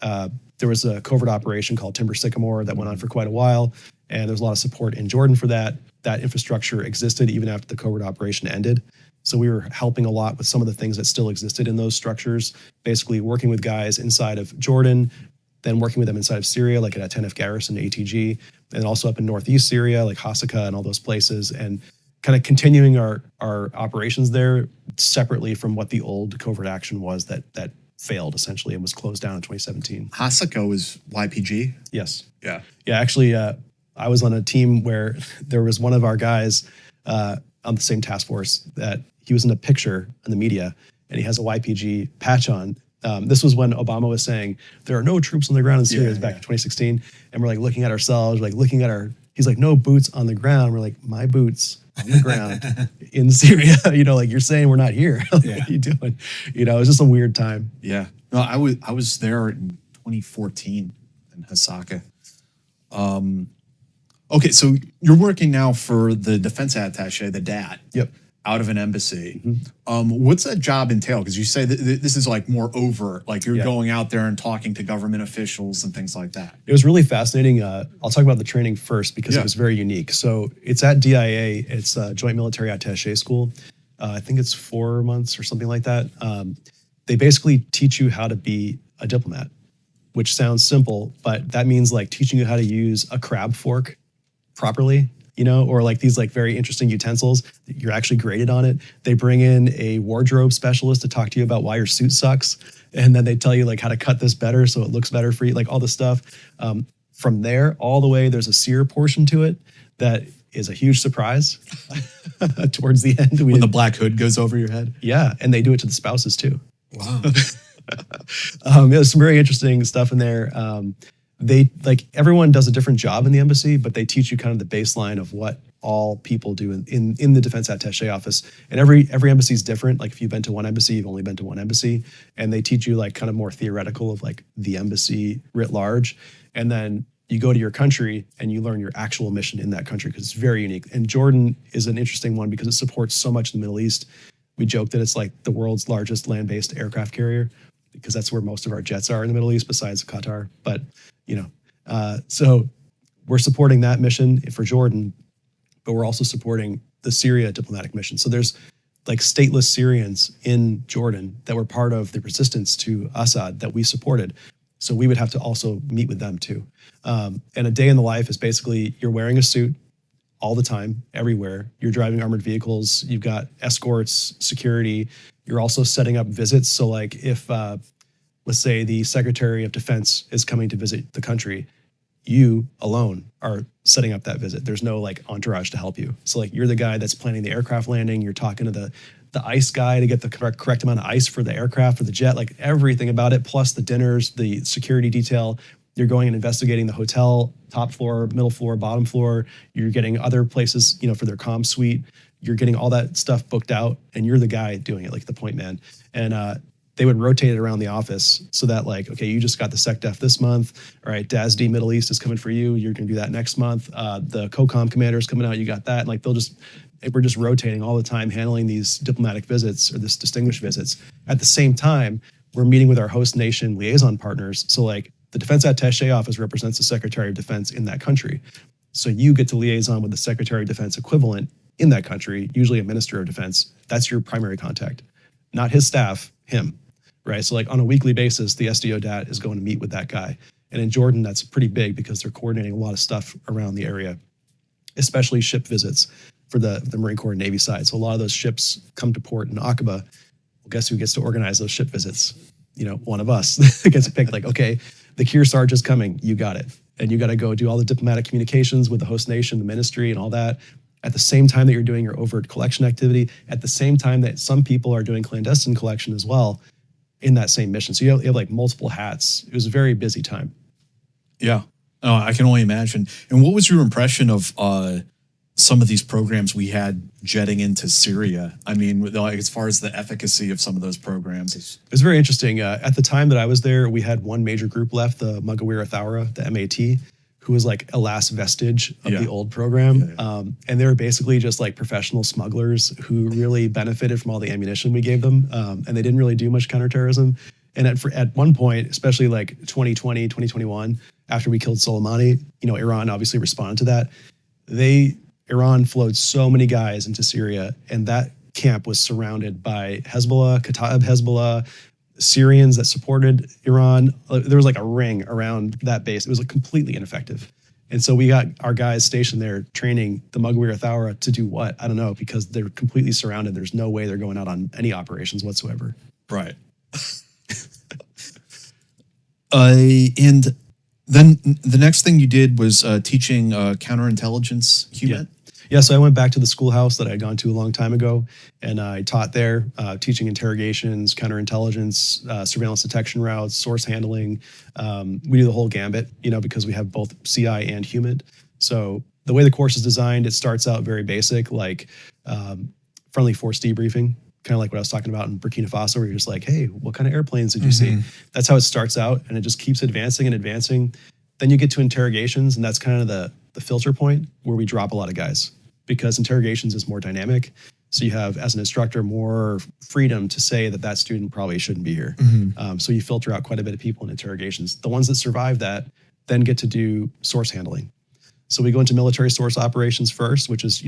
Speaker 3: There was a covert operation called Timber Sycamore that went on for quite a while. And there was a lot of support in Jordan for that. That infrastructure existed even after the covert operation ended. So we were helping a lot with some of the things that still existed in those structures, basically working with guys inside of Jordan, then working with them inside of Syria, like at Tenef Garrison, ATG, and also up in northeast Syria, like Hasaka and all those places, and kind of continuing our operations there separately from what the old covert action was that failed essentially and was closed down in 2017.
Speaker 2: Hasako is YPG?
Speaker 3: Yes.
Speaker 2: Yeah.
Speaker 3: Yeah, actually, I was on a team where there was one of our guys on the same task force that he was in a picture in the media, and he has a YPG patch on. This was when Obama was saying, there are no troops on the ground in Syria. It was back in 2016. And we're like looking at ourselves, like looking at he's like, no boots on the ground. We're like, my boots on the ground in Syria. You know, like, you're saying we're not here. What are you doing? You know, it was just a weird time.
Speaker 2: Yeah. No, I was there in 2014 in Hasaka. Okay, so you're working now for the Defense Attaché, the DAT.
Speaker 3: Yep.
Speaker 2: Out of an embassy. What's that job entail? Because you say that this is like more overt, like you're going out there and talking to government officials and things like that.
Speaker 3: It was really fascinating. I'll talk about the training first because it was very unique. So it's at DIA. It's a Joint Military Attaché School. I think it's 4 months or something like that. They basically teach you how to be a diplomat, which sounds simple, but that means like teaching you how to use a crab fork properly, you know, or like these like very interesting utensils. You're actually graded on it. They bring in a wardrobe specialist to talk to you about why your suit sucks. And then they tell you like how to cut this better so it looks better for you, like all this stuff. From there, all the way, there's a seer portion to it that is a huge surprise towards the end.
Speaker 2: When the black hood goes over your head?
Speaker 3: Yeah, and they do it to the spouses too.
Speaker 2: Wow.
Speaker 3: There's some very interesting stuff in there. They like everyone does a different job in the embassy, but they teach you kind of the baseline of what all people do in the Defense Attaché office. And every embassy is different. Like if you've been to one embassy, you've only been to one embassy, and they teach you like kind of more theoretical of like the embassy writ large. And then you go to your country and you learn your actual mission in that country because it's very unique. And Jordan is an interesting one because it supports so much in the Middle East. We joke that it's like the world's largest land-based aircraft carrier because that's where most of our jets are in the Middle East besides Qatar. But you know, so we're supporting that mission for Jordan, but we're also supporting the Syria diplomatic mission. So there's like stateless Syrians in Jordan that were part of the resistance to Assad that we supported. So we would have to also meet with them too. And a day in the life is basically you're wearing a suit all the time, everywhere. You're driving armored vehicles. You've got escorts, security. You're also setting up visits. So like if, let's say the Secretary of Defense is coming to visit the country, you alone are setting up that visit. There's no like entourage to help you. So like you're the guy that's planning the aircraft landing. You're talking to the ice guy to get the correct amount of ice for the aircraft, for the jet, like everything about it, plus the dinners, the security detail. You're going and investigating the hotel, top floor, middle floor, bottom floor. You're getting other places, for their comm suite. You're getting all that stuff booked out, and you're the guy doing it, like the point man. And they would rotate it around the office so that like, okay, you just got the SecDef this month. All right, DASD Middle East is coming for you. You're going to do that next month. The COCOM commander is coming out. You got that. And like we're just rotating all the time, handling these diplomatic visits or this distinguished visits. At the same time, we're meeting with our host nation liaison partners. So like the Defense Attaché Office represents the Secretary of Defense in that country. So you get to liaison with the Secretary of Defense equivalent in that country, usually a Minister of Defense. That's your primary contact, not his staff, him, right? So like on a weekly basis, the SDODAT is going to meet with that guy. And in Jordan, that's pretty big because they're coordinating a lot of stuff around the area, especially ship visits for the Marine Corps and Navy side. So a lot of those ships come to port in Aqaba. Well, guess who gets to organize those ship visits? One of us gets picked like, okay, the Kearsarge is coming, you got it. And you got to go do all the diplomatic communications with the host nation, the ministry and all that. At the same time that you're doing your overt collection activity, at the same time that some people are doing clandestine collection as well in that same mission. So you have like multiple hats. It was a very busy time.
Speaker 2: Yeah. Oh, I can only imagine. And what was your impression of some of these programs we had jetting into Syria? I mean, like, as far as the efficacy of some of those programs.
Speaker 3: It was very interesting. At the time that I was there, we had one major group left, the Mugawira Thawra, the MAT, who was like a last vestige of the old program. And they were basically just like professional smugglers who really benefited from all the ammunition we gave them. And they didn't really do much counterterrorism. And at one point, especially like 2020, 2021, after we killed Soleimani, Iran obviously responded to that. Iran flowed so many guys into Syria, and that camp was surrounded by Hezbollah, Kataib Hezbollah, Syrians that supported Iran. There was like a ring around that base. It was like completely ineffective. And so we got our guys stationed there training the Mugawira Thawra to do what? I don't know, because they're completely surrounded. There's no way they're going out on any operations whatsoever.
Speaker 2: Right. And then the next thing you did was teaching counterintelligence human.
Speaker 3: Yeah, so I went back to the schoolhouse that I had gone to a long time ago, and I taught there, teaching interrogations, counterintelligence, surveillance detection routes, source handling. We do the whole gambit, because we have both CI and human. So the way the course is designed, it starts out very basic, like friendly force debriefing, kind of like what I was talking about in Burkina Faso, where you're just like, hey, what kind of airplanes did you see? That's how it starts out, and it just keeps advancing and advancing. Then you get to interrogations, and that's kind of the filter point where we drop a lot of guys, because interrogations is more dynamic. So you have, as an instructor, more freedom to say that student probably shouldn't be here. So you filter out quite a bit of people in interrogations. The ones that survive that then get to do source handling. So we go into military source operations first, which is,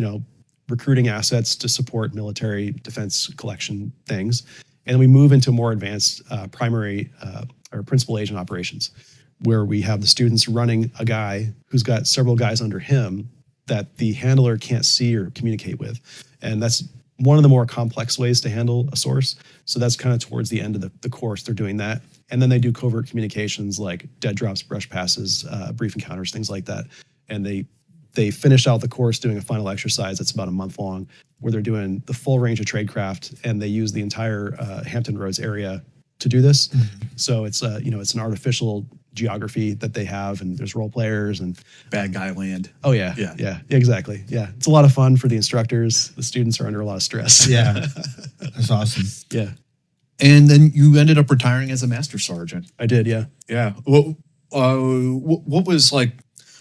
Speaker 3: recruiting assets to support military defense collection things. And then we move into more advanced primary or principal agent operations, where we have the students running a guy who's got several guys under him that the handler can't see or communicate with. And that's one of the more complex ways to handle a source. So that's kind of towards the end of the course, they're doing that. And then they do covert communications like dead drops, brush passes, brief encounters, things like that. And they finish out the course doing a final exercise that's about a month long, where they're doing the full range of tradecraft, and they use the entire Hampton Roads area to do this. So it's it's an artificial geography that they have, and there's role players and
Speaker 2: Bad guy land.
Speaker 3: Oh yeah, exactly. Yeah, it's a lot of fun for the instructors. The students are under a lot of stress.
Speaker 4: Yeah, that's awesome.
Speaker 3: Yeah,
Speaker 2: And then you ended up retiring as a master sergeant.
Speaker 3: I did. Yeah.
Speaker 2: Yeah. What was like?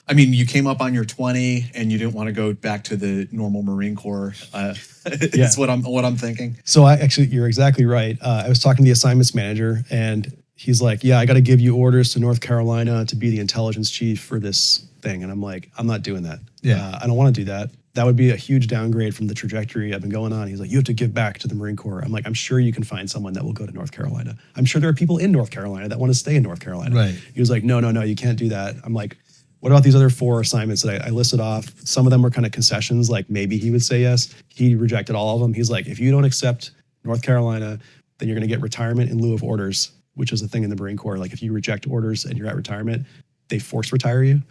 Speaker 2: I mean, you came up on your 20 and you didn't want to go back to the normal Marine Corps. That's what I'm thinking.
Speaker 3: So you're exactly right. I was talking to the assignments manager, and he's like, "Yeah, I got to give you orders to North Carolina to be the intelligence chief for this thing." And I'm like, "I'm not doing that.
Speaker 4: Yeah,
Speaker 3: I don't want to do that. that would be a huge downgrade from the trajectory I've been going on. He's like, you have to give back to the Marine Corps. I'm like, I'm sure you can find someone that will go to North Carolina. I'm sure there are people in North Carolina that want to stay in North Carolina.
Speaker 4: Right.
Speaker 3: He was like, no, you can't do that. I'm like, what about these other 4 assignments that I listed off? Some of them were kind of concessions, like maybe he would say yes. He rejected all of them. He's like, if you don't accept North Carolina, then you're going to get retirement in lieu of orders, which is a thing in the Marine Corps. Like if you reject orders and you're at retirement, they force retire you.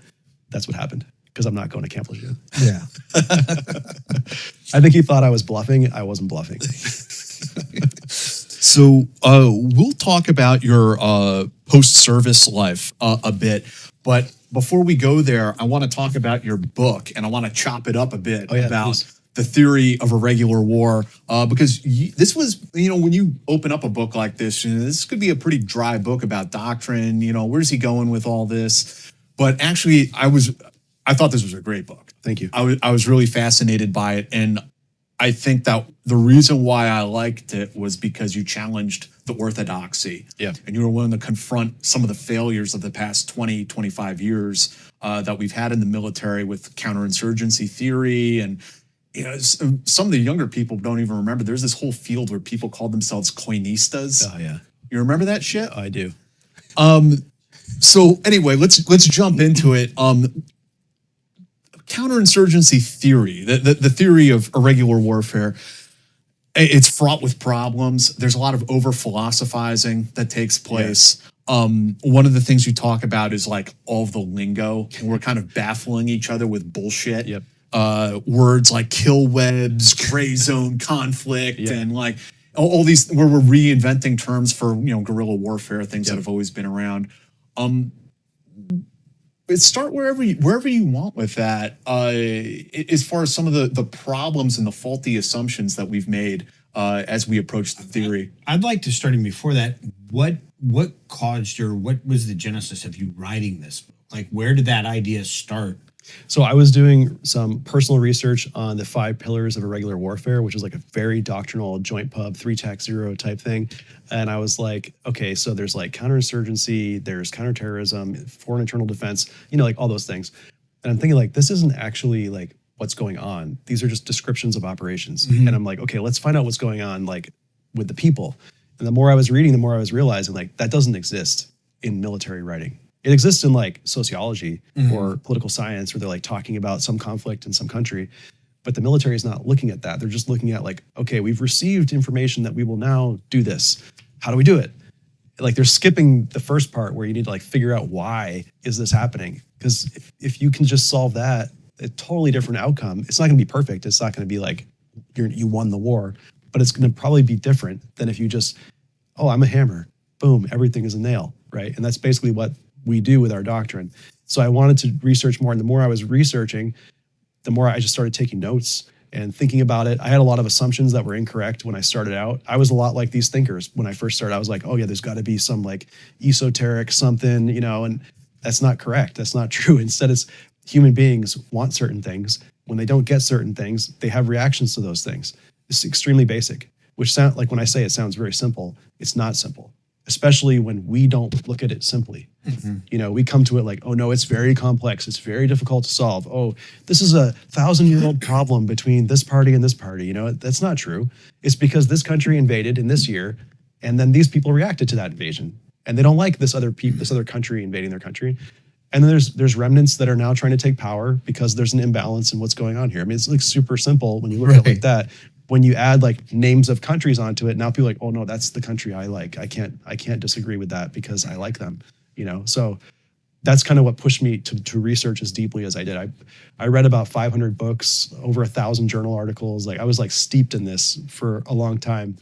Speaker 3: That's what happened, because I'm not going to Camp Lejeune.
Speaker 4: Yeah.
Speaker 3: I think he thought I was bluffing. I wasn't bluffing.
Speaker 2: So we'll talk about your post-service life a bit, but before we go there, I want to talk about your book, and I want to chop it up a bit about
Speaker 3: please.
Speaker 2: the theory of irregular war, because this was, when you open up a book like this, this could be a pretty dry book about doctrine. Where's he going with all this? But actually, I thought this was a great book.
Speaker 3: Thank you.
Speaker 2: I was really fascinated by it, and I think that the reason why I liked it was because you challenged the orthodoxy.
Speaker 3: Yeah.
Speaker 2: And you were willing to confront some of the failures of the past 20, 25 years that we've had in the military with counterinsurgency theory. And some of the younger people don't even remember. There's this whole field where people called themselves coinistas.
Speaker 3: Oh, yeah.
Speaker 2: You remember that shit?
Speaker 3: I do.
Speaker 2: So anyway, let's jump into it. Counterinsurgency theory, the theory of irregular warfare, it's fraught with problems. There's a lot of over philosophizing that takes place. One of the things you talk about is like all of the lingo, and we're kind of baffling each other with bullshit.
Speaker 3: Yep.
Speaker 2: Words like kill webs, gray zone conflict, and like all these where we're reinventing terms for guerrilla warfare, things that have always been around. Start wherever you want with that. As far as some of the problems and the faulty assumptions that we've made as we approach the theory.
Speaker 4: I'd like to start before that. What caused, or what was the genesis of you writing this book? Like, where did that idea start?
Speaker 3: So I was doing some personal research on the 5 pillars of irregular warfare, which is like a very doctrinal joint pub 3-tac-0 type thing. And I was like, okay, so there's like counterinsurgency, there's counterterrorism, foreign internal defense, like all those things. And I'm thinking like, this isn't actually like what's going on. These are just descriptions of operations. And I'm like, okay, let's find out what's going on like with the people. And the more I was reading, the more I was realizing like that doesn't exist in military writing. It exists in like sociology or political science, where they're like talking about some conflict in some country, but the military is not looking at that. They're just looking at like, okay, we've received information that we will now do this. How do we do it? Like they're skipping the first part where you need to like figure out why is this happening? Because if you can just solve that, a totally different outcome. It's not going to be perfect. It's not going to be like you won the war, but it's going to probably be different than if you just, oh, I'm a hammer, boom, everything is a nail, right? And that's basically what we do with our doctrine. So I wanted to research more, and the more I was researching, the more I just started taking notes and thinking about it. I had a lot of assumptions that were incorrect when I started out. I was a lot like these thinkers when I first started. I was like, oh yeah, there's got to be some like esoteric something, and that's not correct. That's not true. Instead, it's human beings want certain things. When they don't get certain things, they have reactions to those things. It's extremely basic, which sound like when I say it sounds very simple, it's not simple, especially when we don't look at it simply. We come to it like, oh no, it's very complex. It's very difficult to solve. Oh, this is a 1,000-year-old problem between this party and this party. That's not true. It's because this country invaded in this year, and then these people reacted to that invasion, and they don't like this other country invading their country. And then there's remnants that are now trying to take power because there's an imbalance in what's going on here. I mean, it's like super simple when you look at it like that. When you add like names of countries onto it, now people are like, oh no, that's the country I like. I can't disagree with that because I like them. So that's kind of what pushed me to research as deeply as I did. I read about 500 books, over 1,000 journal articles. Like I was like steeped in this for a long time.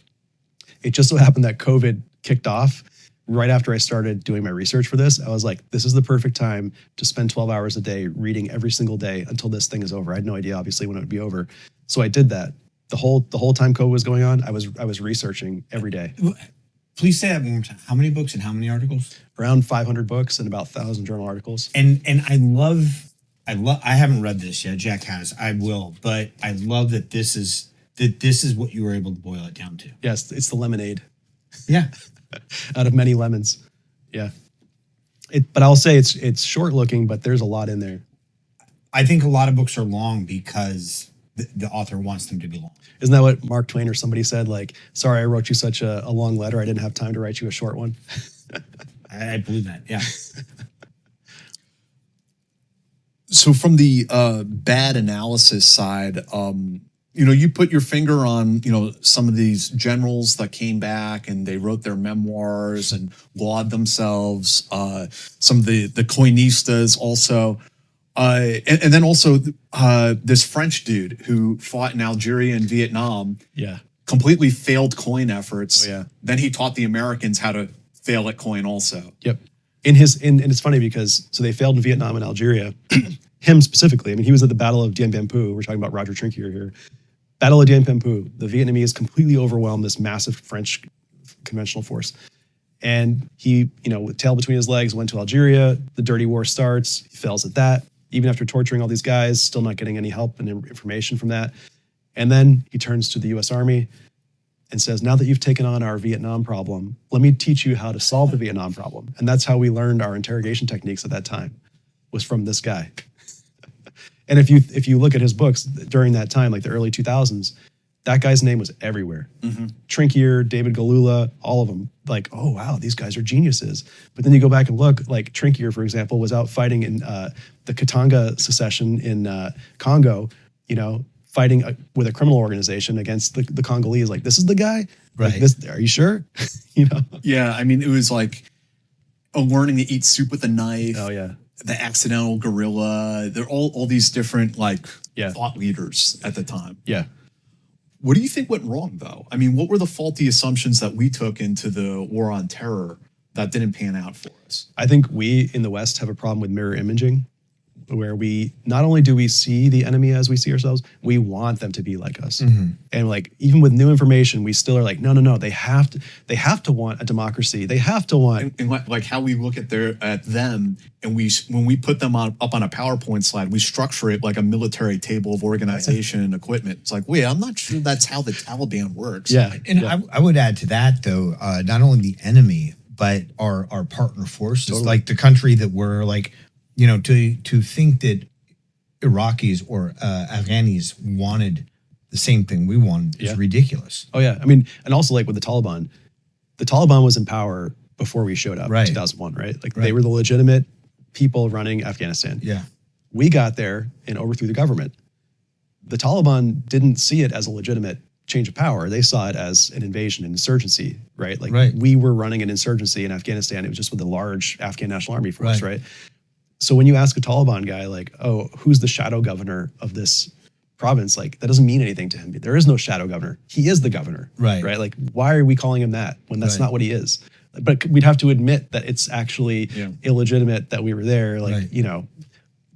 Speaker 3: It just so happened that COVID kicked off right after I started doing my research for this. I was like, this is the perfect time to spend 12 hours a day reading every single day until this thing is over. I had no idea, obviously, when it would be over. So I did that. The whole time COVID was going on, I was researching every day.
Speaker 4: Please say that one more time. How many books and how many articles?
Speaker 3: Around 500 books and about 1,000 journal articles.
Speaker 4: And I haven't read this yet. Jack has. I will, but I love that this is what you were able to boil it down to.
Speaker 3: Yes, it's the lemonade.
Speaker 4: Yeah.
Speaker 3: Out of many lemons. Yeah. But I'll say it's short looking, but there's a lot in there.
Speaker 4: I think a lot of books are long because the author wants them to belong.
Speaker 3: Isn't that what Mark Twain or somebody said? Like, sorry, I wrote you such a long letter. I didn't have time to write you a short one.
Speaker 4: I believe that. Yeah.
Speaker 2: So from the bad analysis side, you put your finger on, some of these generals that came back and they wrote their memoirs and lauded themselves. Some of the coinistas also. And then also this French dude who fought in Algeria and Vietnam.
Speaker 3: Yeah.
Speaker 2: Completely failed coin efforts.
Speaker 3: Oh, yeah.
Speaker 2: Then he taught the Americans how to fail at coin also.
Speaker 3: Yep. And it's funny because so they failed in Vietnam and Algeria. Him specifically, I mean, he was at the Battle of Dien Bien Phu. We're talking about Roger Trinquier here. Battle of Dien Bien Phu. The Vietnamese completely overwhelmed this massive French conventional force. And he, with tail between his legs, went to Algeria. The dirty war starts. He fails at that. Even after torturing all these guys, still not getting any help and information from that. And then he turns to the U.S. Army and says, now that you've taken on our Vietnam problem, let me teach you how to solve the Vietnam problem. And that's how we learned our interrogation techniques at that time, was from this guy. And if you look at his books during that time, like the early 2000s, that guy's name was everywhere. Mm-hmm. Trinquier, David Galula, all of them. Like, oh, wow, these guys are geniuses. But then you go back and look, like Trinquier, for example, was out fighting in the Katanga secession in Congo, fighting with a criminal organization against the Congolese. Like, this is the guy?
Speaker 4: Right.
Speaker 3: Like, are you sure?
Speaker 2: Yeah, I mean, it was like learning to eat soup with a knife.
Speaker 3: Oh, yeah.
Speaker 2: The accidental gorilla. They're all these different thought leaders at the time.
Speaker 3: Yeah.
Speaker 2: What do you think went wrong, though? I mean, what were the faulty assumptions that we took into the war on terror that didn't pan out for us?
Speaker 3: I think we in the West have a problem with mirror imaging, where we not only do we see the enemy as we see ourselves, we want them to be like us. Mm-hmm. And even with new information, we still are like, no, they have to want a democracy. They have to want
Speaker 2: and like how we look at them, and when we put them up on a PowerPoint slide, we structure it like a military table of organization and equipment. It's like, wait, I'm not sure that's how the Taliban works.
Speaker 3: Yeah.
Speaker 4: And yeah. I would add to that though, not only the enemy, but our partner forces, totally. Like the country that we're like, to think that Iraqis or Afghanis wanted the same thing we wanted is ridiculous.
Speaker 3: Oh, yeah. I mean, and also like with the Taliban was in power before we showed up in 2001, right? Like they were the legitimate people running Afghanistan.
Speaker 4: Yeah.
Speaker 3: We got there and overthrew the government. The Taliban didn't see it as a legitimate change of power. They saw it as an invasion, an insurgency, right? Like we were running an insurgency in Afghanistan. It was just with a large Afghan National Army force, right? So when you ask a Taliban guy, like, oh, who's the shadow governor of this province? Like, that doesn't mean anything to him. There is no shadow governor. He is the governor, right? Like, why are we calling him that when that's not what he is? But we'd have to admit that it's actually illegitimate that we were there. Like,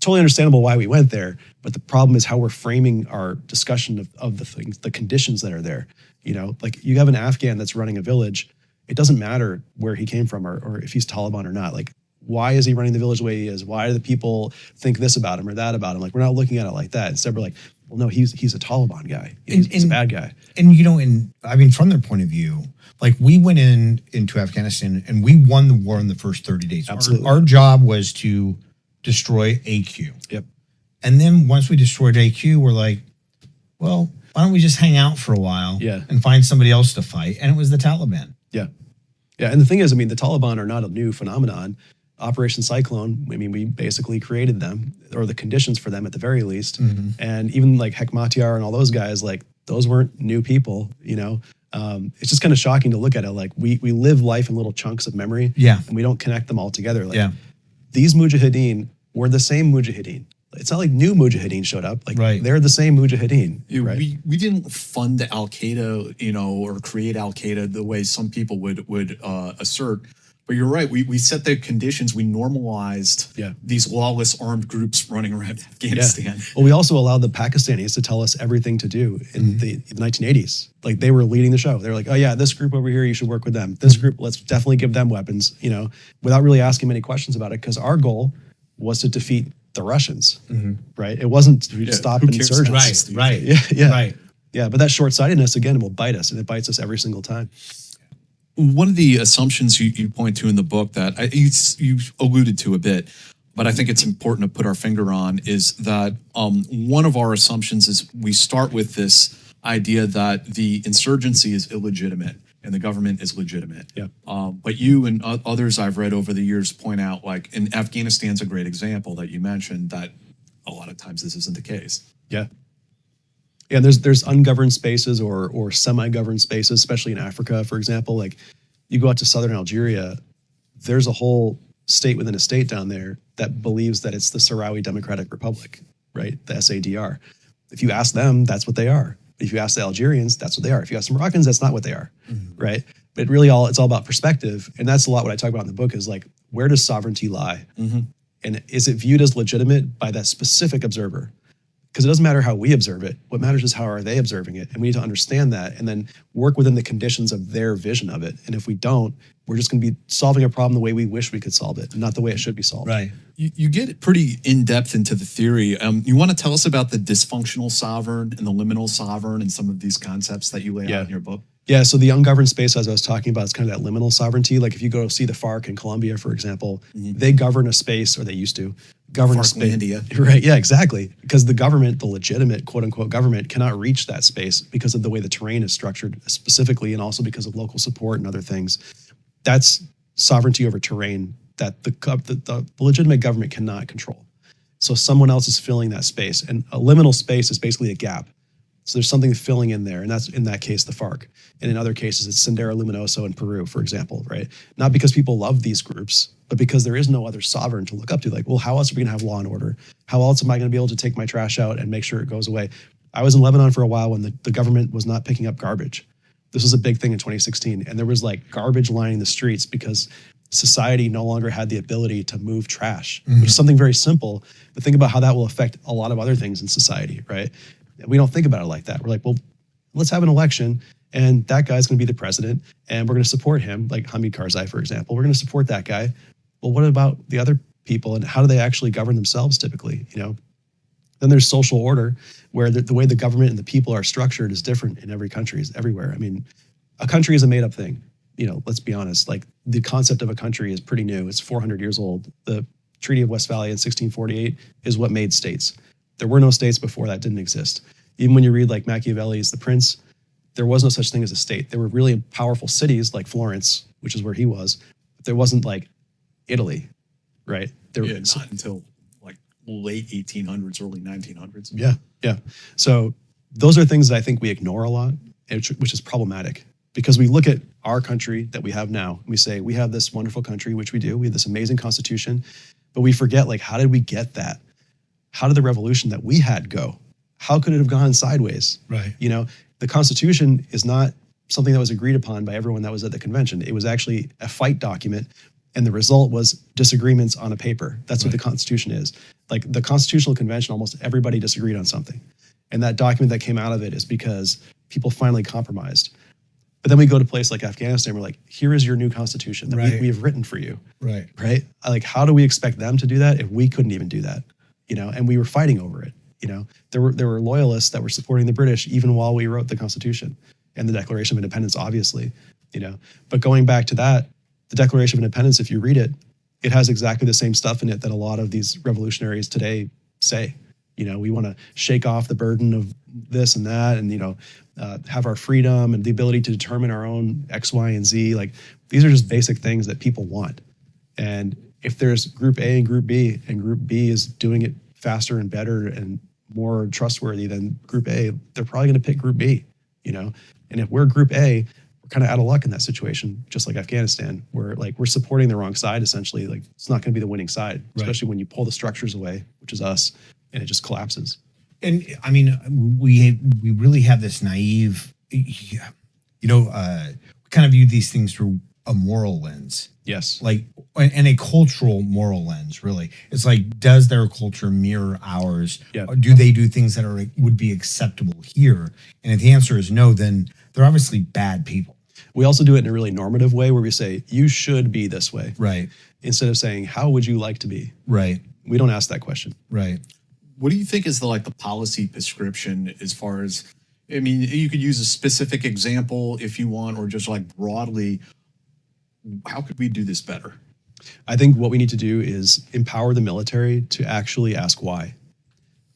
Speaker 3: totally understandable why we went there. But the problem is how we're framing our discussion of the things, the conditions that are there. Like you have an Afghan that's running a village. It doesn't matter where he came from or if he's Taliban or not. Like, why is he running the village the way he is? Why do the people think this about him or that about him? Like, we're not looking at it like that. Instead, we're like, well, no, he's a Taliban guy. He's a bad guy.
Speaker 4: And from their point of view, like we went into Afghanistan and we won the war in the first 30 days.
Speaker 3: Absolutely.
Speaker 4: Our job was to destroy AQ.
Speaker 3: Yep.
Speaker 4: And then once we destroyed AQ, we're like, well, why don't we just hang out for a while and find somebody else to fight? And it was the Taliban.
Speaker 3: Yeah. Yeah. And the thing is, the Taliban are not a new phenomenon. Operation Cyclone, we basically created them, or the conditions for them at the very least. Mm-hmm. And even like Hekmatyar and all those guys, like those weren't new people, It's just kind of shocking to look at it. Like we live life in little chunks of memory and we don't connect them all together. Like these Mujahideen were the same Mujahideen. It's not like new Mujahideen showed up. Like they're the same Mujahideen. Right?
Speaker 2: We didn't fund Al-Qaeda, or create Al-Qaeda the way some people would assert. But you're right. We set the conditions. We normalized these lawless armed groups running around Afghanistan.
Speaker 3: Yeah. Well, we also allowed the Pakistanis to tell us everything to do in the 1980s. Like they were leading the show. They were like, oh yeah, this group over here, you should work with them. This group, let's definitely give them weapons, without really asking many questions about it. Because our goal was to defeat the Russians, right? It wasn't to stop an insurgency.
Speaker 4: Right.
Speaker 3: Yeah.
Speaker 4: Right.
Speaker 3: Yeah. But that short-sightedness, again, will bite us, and it bites us every single time.
Speaker 2: One of the assumptions you point to in the book that you alluded to a bit but I think it's important to put our finger on is that one of our assumptions is we start with this idea that the insurgency is illegitimate and the government is legitimate.
Speaker 3: Yeah.
Speaker 2: But you and others I've read over the years point out, like in Afghanistan's a great example that you mentioned, that a lot of times this isn't the case.
Speaker 3: Yeah. Yeah, there's ungoverned spaces or semi-governed spaces, especially in Africa, for example. Like you go out to southern Algeria, there's a whole state within a state down there that believes that it's the Sahrawi Democratic Republic, right? The SADR. If you ask them, that's what they are. If you ask the Algerians, that's what they are. If you ask the Moroccans, that's not what they are, right? But it's all about perspective. And that's a lot what I talk about in the book is like, where does sovereignty lie? And is it viewed as legitimate by that specific observer? Because it doesn't matter how we observe it. What matters is how are they observing it? And we need to understand that and then work within the conditions of their vision of it. And if we don't, we're just going to be solving a problem the way we wish we could solve it, not the way it should be solved.
Speaker 4: Right.
Speaker 2: You get pretty in-depth into the theory. You want to tell us about the dysfunctional sovereign and the liminal sovereign and some of these concepts that you lay out in your book?
Speaker 3: Yeah, so the ungoverned space, as I was talking about, is kind of that liminal sovereignty. Like if you go see the FARC in Colombia, for example, they govern a space, or they used to govern a space.
Speaker 2: India.
Speaker 3: Right, yeah, exactly. Because the government, the legitimate quote unquote government, cannot reach that space because of the way the terrain is structured specifically, and also because of local support and other things. That's sovereignty over terrain that the legitimate government cannot control. So someone else is filling that space. And a liminal space is basically a gap. So there's something filling in there, and that's in that case the FARC. And in other cases, it's Sendero Luminoso in Peru, for example, right? Not because people love these groups, but because there is no other sovereign to look up to. Like, well, how else are we going to have law and order? How else am I going to be able to take my trash out and make sure it goes away? I was in Lebanon for a while when the government was not picking up garbage. This was a big thing in 2016, and there was like garbage lining the streets because society no longer had the ability to move trash, which is something very simple. But think about how that will affect a lot of other things in society, right? We don't think about it like that. We're like, well, let's have an election and that guy's going to be the president and we're going to support him, like Hamid Karzai, for example. We're going to support that guy. Well, what about the other people and how do they actually govern themselves typically, you know? Then there's social order where the way the government and the people are structured is different in every country, is everywhere. I mean, a country is a made up thing. You know, let's be honest, like the concept of a country is pretty new. It's 400 years old. The Treaty of Westphalia in 1648 is what made states. There were no states before that didn't exist. Even when you read like Machiavelli's The Prince, there was no such thing as a state. There were really powerful cities like Florence, which is where he was. But there wasn't like Italy, right?
Speaker 2: Not until like late 1800s, early 1900s.
Speaker 3: Yeah. So those are things that I think we ignore a lot, which is problematic. Because we look at our country that we have now, and we say, we have this wonderful country, which we do. We have this amazing constitution, but we forget, like, how did we get that? How did the revolution that we had go? How could it have gone sideways?
Speaker 4: Right.
Speaker 3: You know, the Constitution is not something that was agreed upon by everyone that was at the convention. It was actually a fight document, and the result was disagreements on a paper. That's what the Constitution is. Like the Constitutional Convention, almost everybody disagreed on something. And that document that came out of it is because people finally compromised. But then we go to a place like Afghanistan, we're like, here is your new constitution that we have written for you.
Speaker 4: Right.
Speaker 3: Like, how do we expect them to do that if we couldn't even do that? You know, and we were fighting over it. You know, there were loyalists that were supporting the British even while we wrote the Constitution and the Declaration of Independence, obviously, you know. But going back to that, the Declaration of Independence, if you read it, it has exactly the same stuff in it that a lot of these revolutionaries today say. You know, we want to shake off the burden of this and that and, you know, have our freedom and the ability to determine our own X, Y, and Z. Like, these are just basic things that people want. And if there's Group A and Group B is doing it faster and better and more trustworthy than Group A, they're probably going to pick Group B, you know? And if we're Group A, we're kind of out of luck in that situation, just like Afghanistan, where like we're supporting the wrong side, essentially. Like, it's not going to be the winning side, especially when you pull the structures away, which is us, and it just collapses.
Speaker 4: And I mean, we really have this naive, you know, we kind of view these things through a moral lens.
Speaker 3: Yes.
Speaker 4: Like, and a cultural moral lens, really. It's like, does their culture mirror ours?
Speaker 3: Yeah.
Speaker 4: Or do they do things that would be acceptable here? And if the answer is no, then they're obviously bad people.
Speaker 3: We also do it in a really normative way where we say, you should be this way.
Speaker 4: Right.
Speaker 3: Instead of saying, how would you like to be?
Speaker 4: Right.
Speaker 3: We don't ask that question.
Speaker 4: Right.
Speaker 2: What do you think is the policy prescription as far as, I mean, you could use a specific example if you want, or just like broadly, how could we do this better?
Speaker 3: I think what we need to do is empower the military to actually ask why.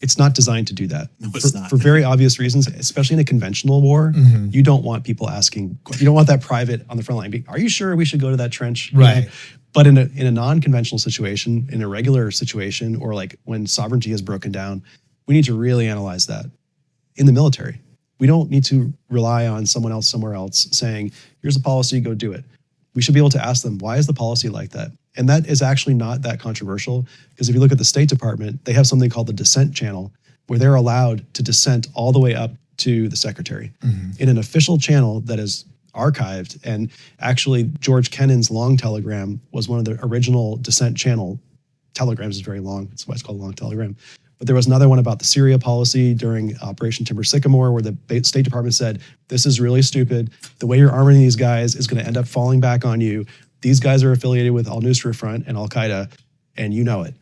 Speaker 3: It's not designed to do that.
Speaker 2: No, it's not.
Speaker 3: For very obvious reasons, especially in a conventional war, you don't want people asking, you don't want that private on the front line being, are you sure we should go to that trench?
Speaker 4: Right.
Speaker 3: But in a non-conventional situation, in a regular situation, or like when sovereignty is broken down, we need to really analyze that in the military. We don't need to rely on someone else somewhere else saying, here's a policy, go do it. We should be able to ask them, why is the policy like that? And that is actually not that controversial, because if you look at the State Department, they have something called the dissent channel, where they're allowed to dissent all the way up to the secretary in an official channel that is archived. And actually, George Kennan's long telegram was one of the original dissent channel. Telegrams is very long. That's why it's called a long telegram. But there was another one about the Syria policy during Operation Timber Sycamore, where the State Department said, this is really stupid. The way you're arming these guys is going to end up falling back on you. These guys are affiliated with Al-Nusra Front and Al-Qaeda, and you know it.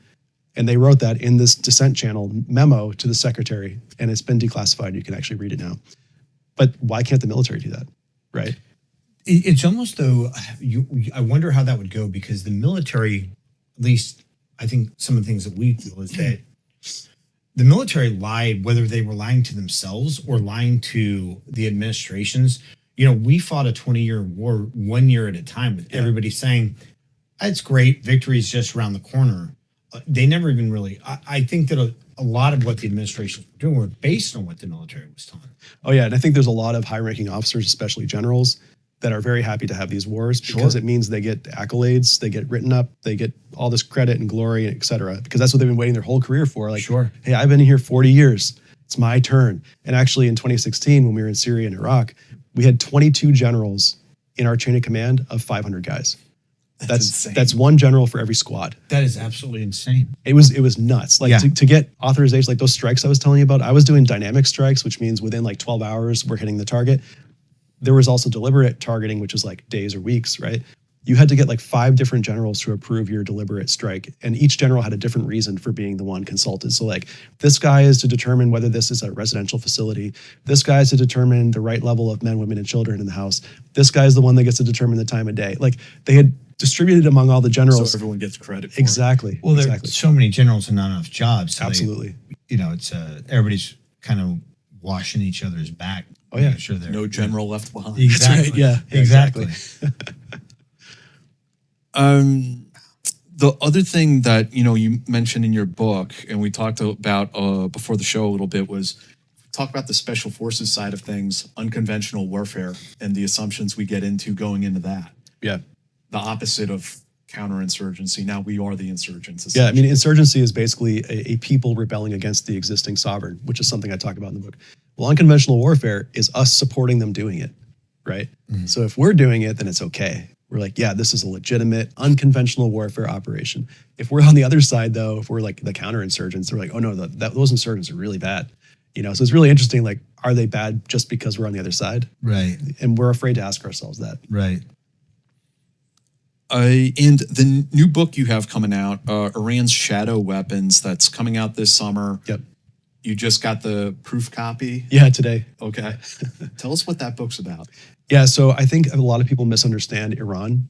Speaker 3: And they wrote that in this dissent channel memo to the secretary, and it's been declassified. You can actually read it now. But why can't the military do that, right?
Speaker 4: It's almost though, I wonder how that would go, because the military, at least I think some of the things that we feel is that the military lied, whether they were lying to themselves or lying to the administrations. You know, we fought a 20-year war 1 year at a time with everybody saying, it's great, victory is just around the corner. They never even really, I think that a lot of what the administration were doing were based on what the military was telling them.
Speaker 3: Oh yeah, and I think there's a lot of high-ranking officers, especially generals, that are very happy to have these wars because it means they get accolades, they get written up, they get all this credit and glory, et cetera, because that's what they've been waiting their whole career for. Like, hey, I've been here 40 years. It's my turn. And actually in 2016, when we were in Syria and Iraq, we had 22 generals in our chain of command of 500 guys. That's insane. That's one general for every squad.
Speaker 4: That is absolutely insane.
Speaker 3: It was nuts. Like to get authorization, like those strikes I was telling you about, I was doing dynamic strikes, which means within like 12 hours, we're hitting the target. There was also deliberate targeting, which is like days or weeks, right? You had to get like 5 different generals to approve your deliberate strike. And each general had a different reason for being the one consulted. So like, this guy is to determine whether this is a residential facility. This guy is to determine the right level of men, women, and children in the house. This guy is the one that gets to determine the time of day. Like they had distributed among all the generals.
Speaker 2: So everyone gets credit for
Speaker 3: Exactly.
Speaker 2: it.
Speaker 4: Well, there's so many generals and not enough jobs. So
Speaker 3: Absolutely.
Speaker 4: It's everybody's kind of washing each other's back.
Speaker 3: Oh yeah.
Speaker 4: Sure.
Speaker 2: No general left behind.
Speaker 4: Exactly.
Speaker 3: Right. Yeah,
Speaker 4: Exactly.
Speaker 2: The other thing that, you mentioned in your book, and we talked about before the show a little bit, was talk about the special forces side of things, unconventional warfare, and the assumptions we get into going into that.
Speaker 3: Yeah.
Speaker 2: The opposite of counterinsurgency. Now we are the insurgents.
Speaker 3: Yeah, I mean, insurgency is basically a people rebelling against the existing sovereign, which is something I talk about in the book. Well, unconventional warfare is us supporting them doing it, right? Mm-hmm. So if we're doing it, then it's okay. We're like, yeah, this is a legitimate unconventional warfare operation. If we're on the other side, though, if we're like the counterinsurgents, they're like, oh no, those insurgents are really bad. So it's really interesting. Like, are they bad just because we're on the other side?
Speaker 4: Right.
Speaker 3: And we're afraid to ask ourselves that.
Speaker 4: Right.
Speaker 2: And the new book you have coming out, Iran's Shadow Weapons, that's coming out this summer.
Speaker 3: Yep.
Speaker 2: You just got the proof copy?
Speaker 3: Yeah, today.
Speaker 2: Okay. Tell us what that book's about.
Speaker 3: Yeah, so I think a lot of people misunderstand Iran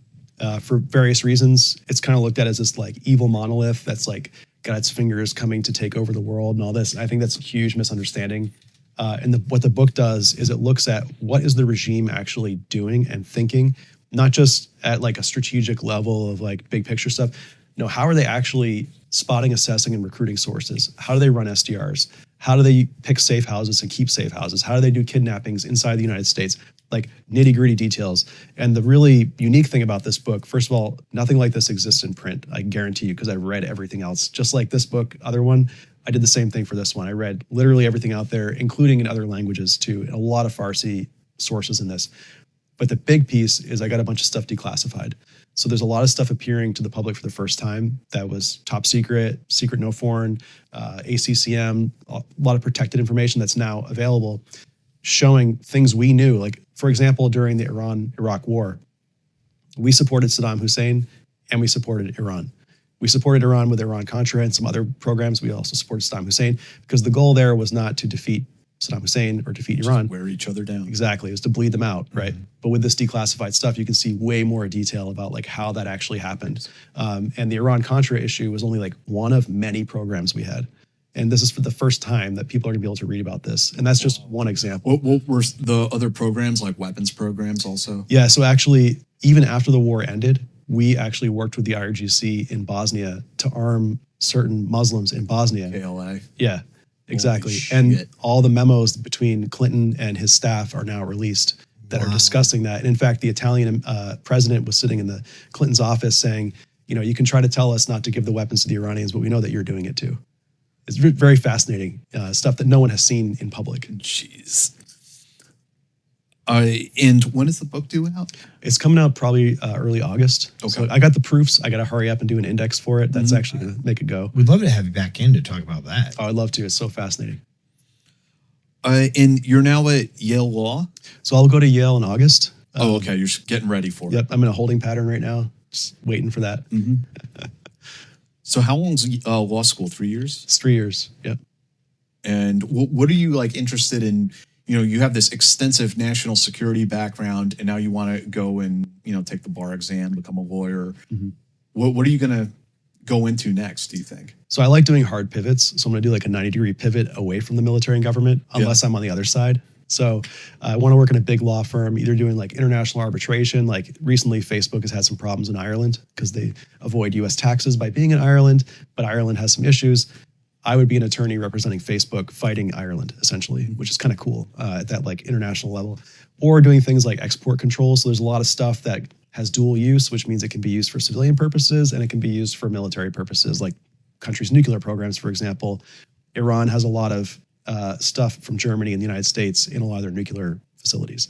Speaker 3: for various reasons. It's kind of looked at as this like evil monolith that's like got its fingers coming to take over the world and all this. I think that's a huge misunderstanding. And what the book does is it looks at what is the regime actually doing and thinking, not just at like a strategic level of like big picture stuff. No, how are they actually spotting, assessing, and recruiting sources? How do they run SDRs? How do they pick safe houses and keep safe houses? How do they do kidnappings inside the United States? Like nitty-gritty details. And the really unique thing about this book, first of all, nothing like this exists in print, I guarantee you, because I read everything else. Just like this book, other one, I did the same thing for this one. I read literally everything out there, including in other languages too, and a lot of Farsi sources in this. But the big piece is I got a bunch of stuff declassified. So there's a lot of stuff appearing to the public for the first time that was top secret, secret no foreign, ACCM, a lot of protected information that's now available, showing things we knew. Like, for example, during the Iran-Iraq war, we supported Saddam Hussein and we supported Iran. We supported Iran with Iran-Contra and some other programs. We also supported Saddam Hussein because the goal there was not to defeat Saddam Hussein or defeat Iran.
Speaker 2: Wear each other down.
Speaker 3: Exactly. It was to bleed them out, right? But with this declassified stuff, you can see way more detail about like how that actually happened. And the Iran-Contra issue was only like one of many programs we had. And this is for the first time that people are gonna be able to read about this. And that's just one example.
Speaker 2: What were the other programs, like weapons programs also?
Speaker 3: Yeah, so actually, even after the war ended, we actually worked with the IRGC in Bosnia to arm certain Muslims in Bosnia.
Speaker 2: KLA.
Speaker 3: Yeah, exactly.
Speaker 2: Holy
Speaker 3: And
Speaker 2: shit.
Speaker 3: all the memos between Clinton and his staff are now released that are discussing that. And in fact, the Italian president was sitting in the Clinton's office saying, you know, you can try to tell us not to give the weapons to the Iranians, but we know that you're doing it too. It's very fascinating stuff that no one has seen in public.
Speaker 2: Jeez. And when is the book due out?
Speaker 3: It's coming out probably early August.
Speaker 2: Okay.
Speaker 3: So I got the proofs. I got to hurry up and do an index for it. That's actually going to make it go.
Speaker 4: We'd love to have you back in to talk about that.
Speaker 3: Oh, I'd love to. It's so fascinating.
Speaker 2: And you're now at Yale Law?
Speaker 3: So I'll go to Yale in August.
Speaker 2: Oh, okay. You're getting ready for it.
Speaker 3: Yep. I'm in a holding pattern right now. Just waiting for that.
Speaker 2: So how long's law school? 3 years?
Speaker 3: It's 3 years. Yep.
Speaker 2: And what are you like interested in? You know, you have this extensive national security background, and now you want to go and, you know, take the bar exam, become a lawyer. What are you going to go into next, do you think?
Speaker 3: So I like doing hard pivots. So I'm going to do like a 90-degree pivot away from the military and government, unless I'm on the other side. So I want to work in a big law firm, either doing like international arbitration. Like recently, Facebook has had some problems in Ireland because they avoid US taxes by being in Ireland, but Ireland has some issues. I would be an attorney representing Facebook fighting Ireland, essentially, which is kind of cool at that like international level. Or doing things like export control. So there's a lot of stuff that has dual use, which means it can be used for civilian purposes and it can be used for military purposes, like countries' nuclear programs, for example. Iran has a lot of stuff from Germany and the United States in a lot of their nuclear facilities.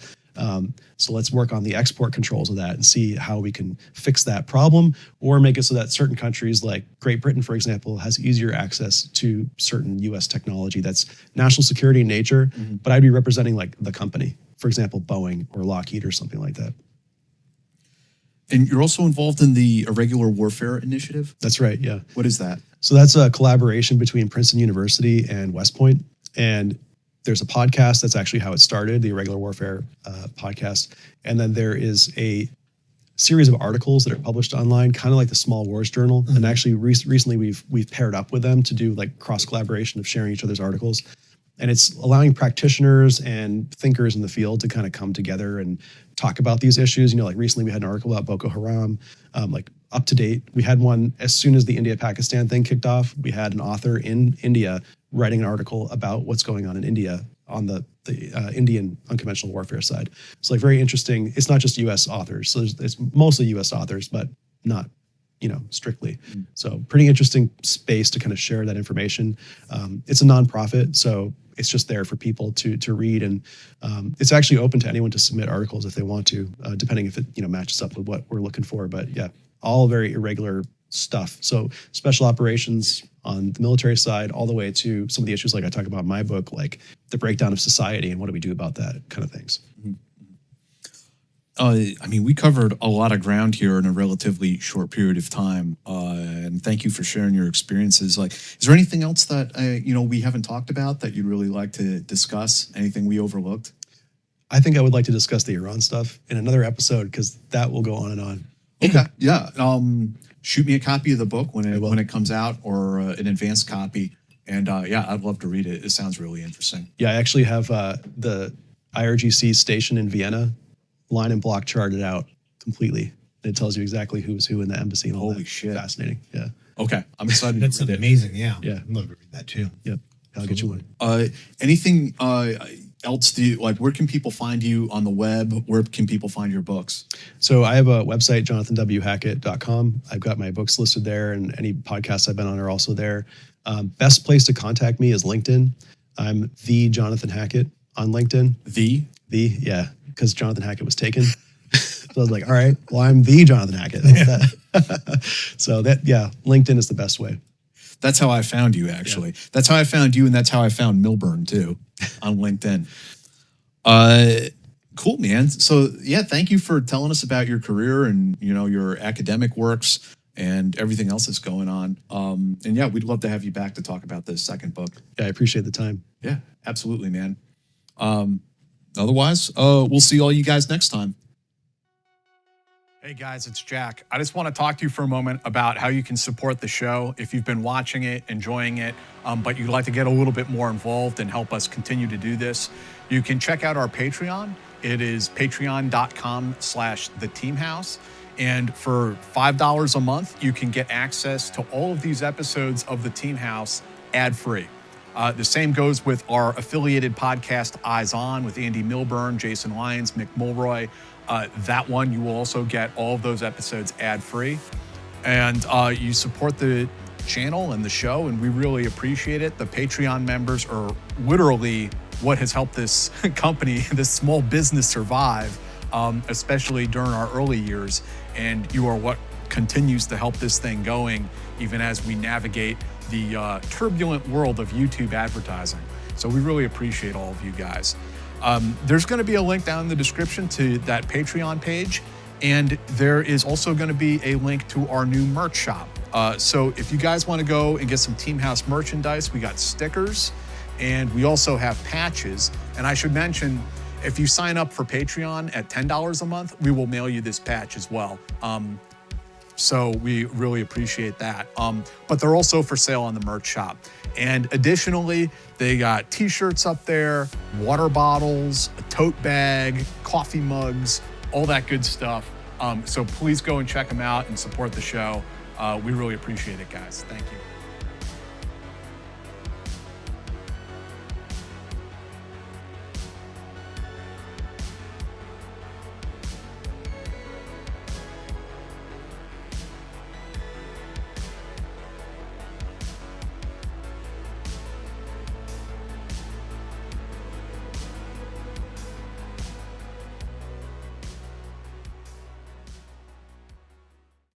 Speaker 3: So let's work on the export controls of that and see how we can fix that problem or make it so that certain countries like Great Britain, for example, has easier access to certain US technology that's national security in nature, but I'd be representing like the company, for example, Boeing or Lockheed or something like that.
Speaker 2: And you're also involved in the Irregular Warfare Initiative?
Speaker 3: That's right, yeah.
Speaker 2: What is that?
Speaker 3: So that's a collaboration between Princeton University and West Point. And there's a podcast. That's actually how it started, the Irregular Warfare podcast. And then there is a series of articles that are published online, kind of like the Small Wars Journal. And actually recently we've paired up with them to do like cross collaboration of sharing each other's articles. And it's allowing practitioners and thinkers in the field to kind of come together and talk about these issues. You know, like recently we had an article about Boko Haram, like up to date. We had one as soon as the India-Pakistan thing kicked off. We had an author in India writing an article about what's going on in India on the Indian unconventional warfare side. So like very interesting. It's not just U.S. authors. So it's mostly U.S. authors, but not, you know, strictly. So pretty interesting space to kind of share that information. It's a nonprofit, so it's just there for people to read, and it's actually open to anyone to submit articles if they want to, depending if it, you know, matches up with what we're looking for. But yeah, all very irregular stuff. So special operations on the military side, all the way to some of the issues like I talk about in my book, like the breakdown of society and what do we do about that kind of things.
Speaker 2: I mean, we covered a lot of ground here in a relatively short period of time, and thank you for sharing your experiences. Like, is there anything else that you know, we haven't talked about that you'd really like to discuss? Anything we overlooked?
Speaker 3: I think I would like to discuss the Iran stuff in another episode because that will go on and on.
Speaker 2: Okay, yeah. Shoot me a copy of the book when it comes out, or an advanced copy, and yeah, I'd love to read it. It sounds really interesting.
Speaker 3: Yeah, I actually have the IRGC station in Vienna line and block charted out completely. It tells you exactly who's who in the embassy and all
Speaker 2: Holy
Speaker 3: that.
Speaker 2: shit.
Speaker 3: Fascinating. Yeah.
Speaker 2: Okay, I'm excited
Speaker 4: That's
Speaker 2: to read it.
Speaker 4: amazing. Yeah.
Speaker 3: Yeah.
Speaker 4: I'd love to read that too.
Speaker 3: Yep. I'll get you one.
Speaker 2: Anything else do you like? Where can people find you on the web? Where can people find your books?
Speaker 3: So I have a website, jonathanwhackett.com. I've got my books listed there, and any podcasts I've been on are also there. Best place to contact me is LinkedIn. I'm the Jonathan Hackett on LinkedIn. Yeah, because Jonathan Hackett was taken. So I was like, all right, well, I'm the Jonathan Hackett. So that, yeah, LinkedIn is the best way.
Speaker 2: That's how I found you, actually. Yeah. That's how I found you, and that's how I found Milburn, too, on LinkedIn. Cool, man. So, yeah, thank you for telling us about your career and, you know, your academic works. and everything else that's going on. And yeah, we'd love to have you back to talk about this second book.
Speaker 3: Yeah, I appreciate the time.
Speaker 2: Yeah, absolutely, man. Otherwise, we'll see all you guys next time.
Speaker 5: Hey guys, it's Jack. I just want to talk to you for a moment about how you can support the show if you've been watching it, enjoying it, but you'd like to get a little bit more involved and help us continue to do this. You can check out our Patreon. It is patreon.com/theteamhouse. And for $5 a month, you can get access to all of these episodes of The Team House ad-free. The same goes with our affiliated podcast, Eyes On, with Andy Milburn, Jason Lyons, Mick Mulroy. That one, you will also get all of those episodes ad-free. And you support the channel and the show, and we really appreciate it. The Patreon members are literally what has helped this company, this small business survive, especially during our early years. And you are what continues to help this thing going, even as we navigate the turbulent world of YouTube advertising. So we really appreciate all of you guys. There's going to be a link down in the description to that Patreon page, and there is also going to be a link to our new merch shop. So if you guys want to go and get some Team House merchandise, we got stickers, and we also have patches. And I should mention, if you sign up for Patreon at $10 a month, we will mail you this patch as well. So we really appreciate that. But they're also for sale on the merch shop. And additionally, they got t-shirts up there, water bottles, a tote bag, coffee mugs, all that good stuff. So please go and check them out and support the show. We really appreciate it, guys. Thank you.